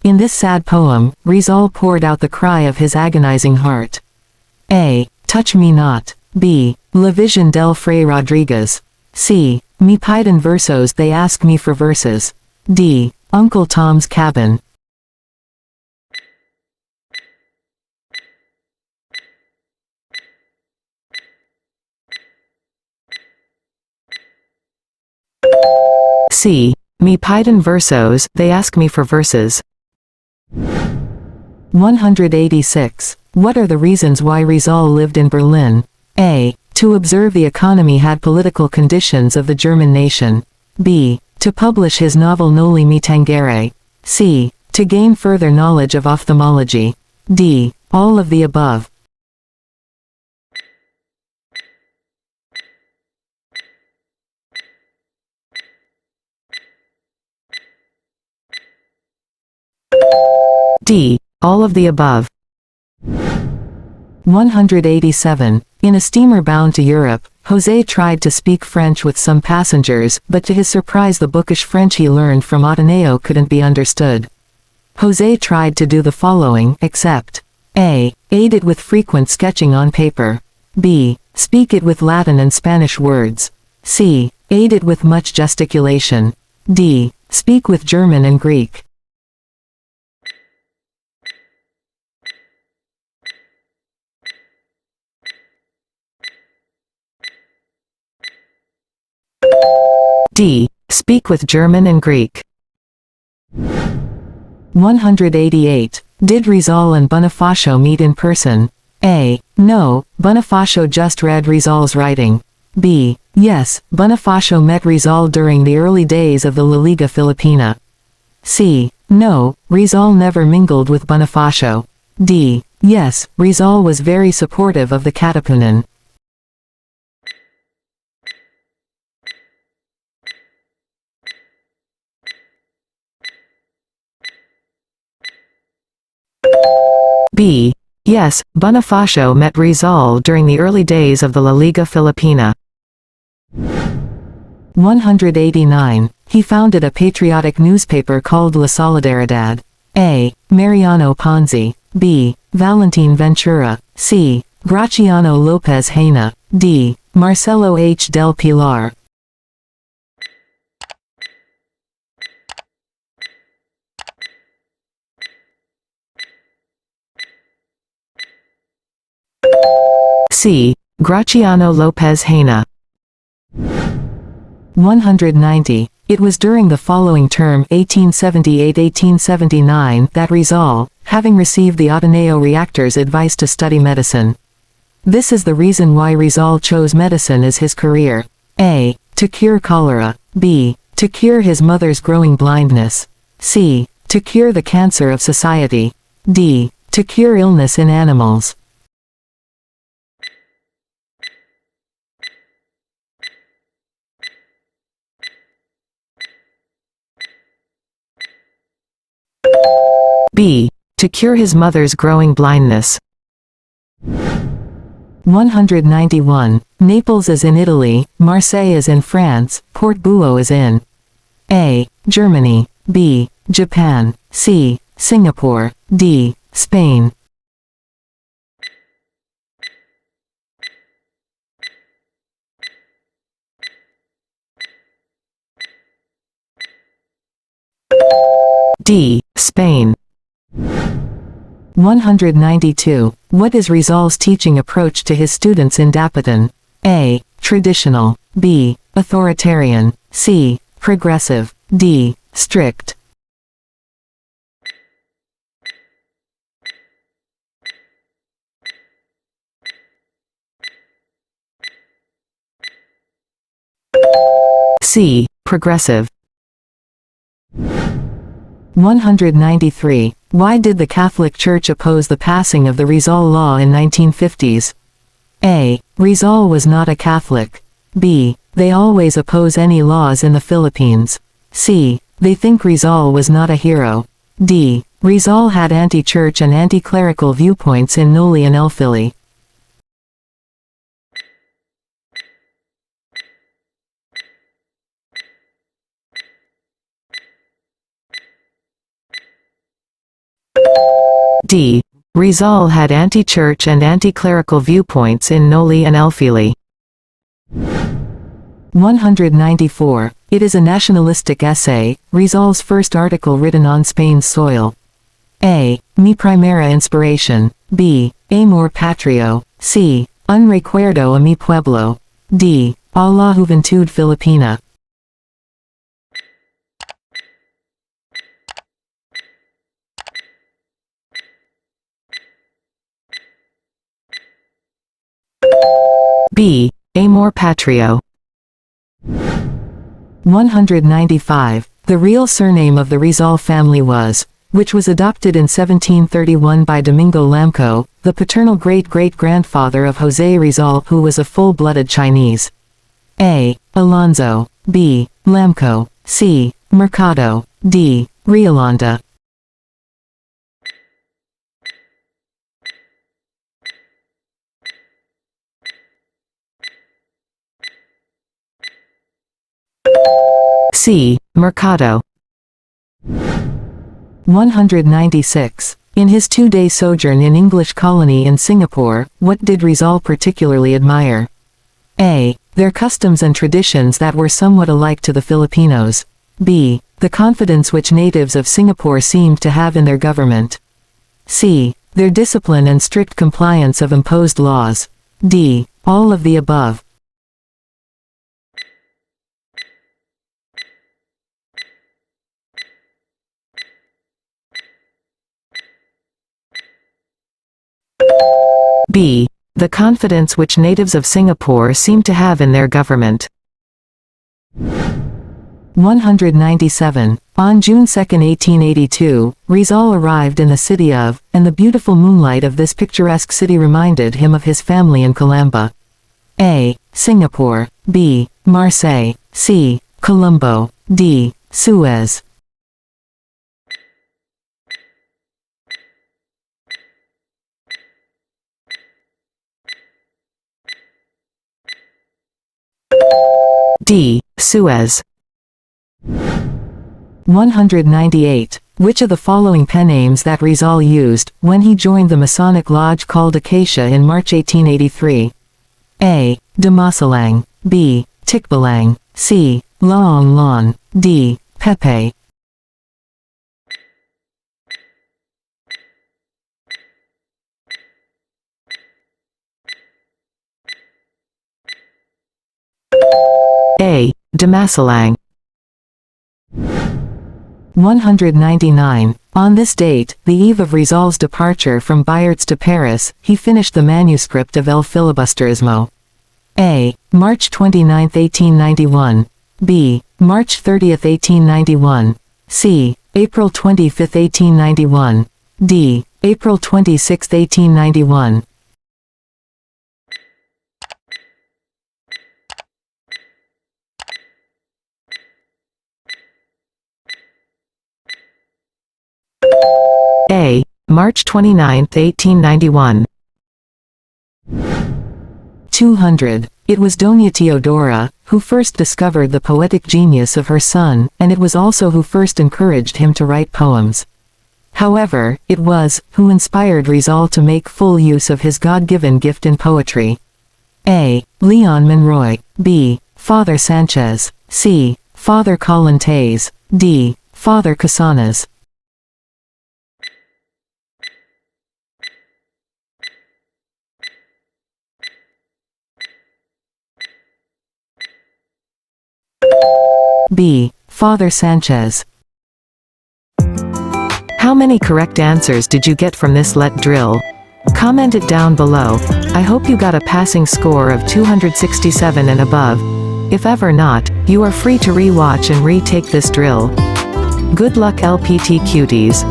In this sad poem, Rizal poured out the cry of his agonizing heart. A. Touch me not. B. La Vision del Fray Rodriguez. C. Me piden versos, they ask me for verses. D. Uncle Tom's Cabin. C. Me piden versos, they ask me for verses. 186. What are the reasons why Rizal lived in Berlin? A. To observe the economy had political conditions of the German nation. B. To publish his novel Noli Me Tangere. C. To gain further knowledge of ophthalmology. D. All of the above. D. All of the above. 187. In a steamer bound to Europe, José tried to speak French with some passengers, but to his surprise the bookish French he learned from Ateneo couldn't be understood. José tried to do the following, except A. Aid it with frequent sketching on paper. B. Speak it with Latin and Spanish words. C. Aid it with much gesticulation. D. Speak with German and Greek. D. Speak with German and Greek. 188. Did Rizal and Bonifacio meet in person? A. No, Bonifacio just read Rizal's writing. B. Yes, Bonifacio met Rizal during the early days of the La Liga Filipina. C. No, Rizal never mingled with Bonifacio. D. Yes, Rizal was very supportive of the Katipunan. B. Yes, Bonifacio met Rizal during the early days of the La Liga Filipina. 189. He founded a patriotic newspaper called La Solidaridad. A. Mariano Ponzi. B. Valentin Ventura. C. Graciano Lopez Haina. D. Marcelo H. del Pilar. C. Graciano Lopez Haina. 190. It was during the following term 1878-1879 that Rizal, having received the Ateneo Reactor's advice to study medicine. This is the reason why Rizal chose medicine as his career. A. To cure cholera. B. To cure his mother's growing blindness. C. To cure the cancer of society. D. To cure illness in animals. B. To cure his mother's growing blindness. 191. Naples is in Italy, Marseille is in France, Port Buo is in A. Germany. B. Japan. C. Singapore. D. Spain. D. Spain. 192. What is Rizal's teaching approach to his students in Dapitan? A. Traditional. B. Authoritarian. C. Progressive. D. Strict. C. Progressive. 193. Why did the Catholic Church oppose the passing of the Rizal Law in 1950s? A. Rizal was not a Catholic. B. They always oppose any laws in the Philippines. C. They think Rizal was not a hero. D. Rizal had anti-church and anti-clerical viewpoints in Noli and Elfili. D. Rizal had anti-church and anti-clerical viewpoints in Noli and Elfili. 194. It is a nationalistic essay, Rizal's first article written on Spain's soil. A. Mi primera inspiración. B. Amor patrio. C. Un recuerdo a mi pueblo. D. A la juventud filipina. B. Amor patrio. 195. The real surname of the Rizal family was, which was adopted in 1731 by Domingo Lamco, the paternal great-great-grandfather of José Rizal, who was a full-blooded Chinese. A. Alonso. B. Lamco. C. Mercado. D. Riolanda. C. Mercado. 196. In his 2-day sojourn in English colony in Singapore, what did Rizal particularly admire? A. Their customs and traditions that were somewhat alike to the Filipinos. B. The confidence which natives of Singapore seemed to have in their government. C. Their discipline and strict compliance of imposed laws. D. All of the above. B. The confidence which natives of Singapore seem to have in their government. 197. On June 2, 1882, Rizal arrived in the city of, and the beautiful moonlight of this picturesque city reminded him of his family in Calamba. A. Singapore. B. Marseille. C. Colombo. D. Suez. D. Suez. 198. Which of the following pen names that Rizal used, when he joined the Masonic lodge called Acacia in March 1883? A. Damasalang. B. Tikbalang. C. Laong Lon. D. Pepe. A. Damasalang. 199. On this date, the eve of Rizal's departure from Bayards to Paris, he finished the manuscript of El Filibusterismo. A. March 29, 1891. B. March 30, 1891. C. April 25, 1891. D. April 26, 1891. A. March 29, 1891. 200. It was Doña Teodora, who first discovered the poetic genius of her son, and it was also who first encouraged him to write poems. However, it was, who inspired Rizal to make full use of his God-given gift in poetry. A. Leon Monroy. B. Father Sanchez. C. Father Colin Tays. D. Father Casanas. B. Father Sanchez. How many correct answers did you get from this LET drill? Comment it down below. I hope you got a passing score of 267 and above. If ever not, you are free to re-watch and retake this drill. Good luck LPT cuties.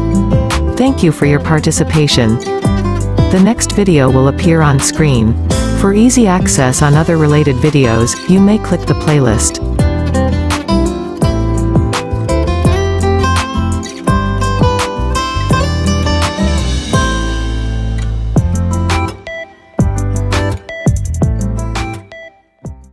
Thank you for your participation. The next video will appear on screen. For easy access on other related videos, you may click the playlist.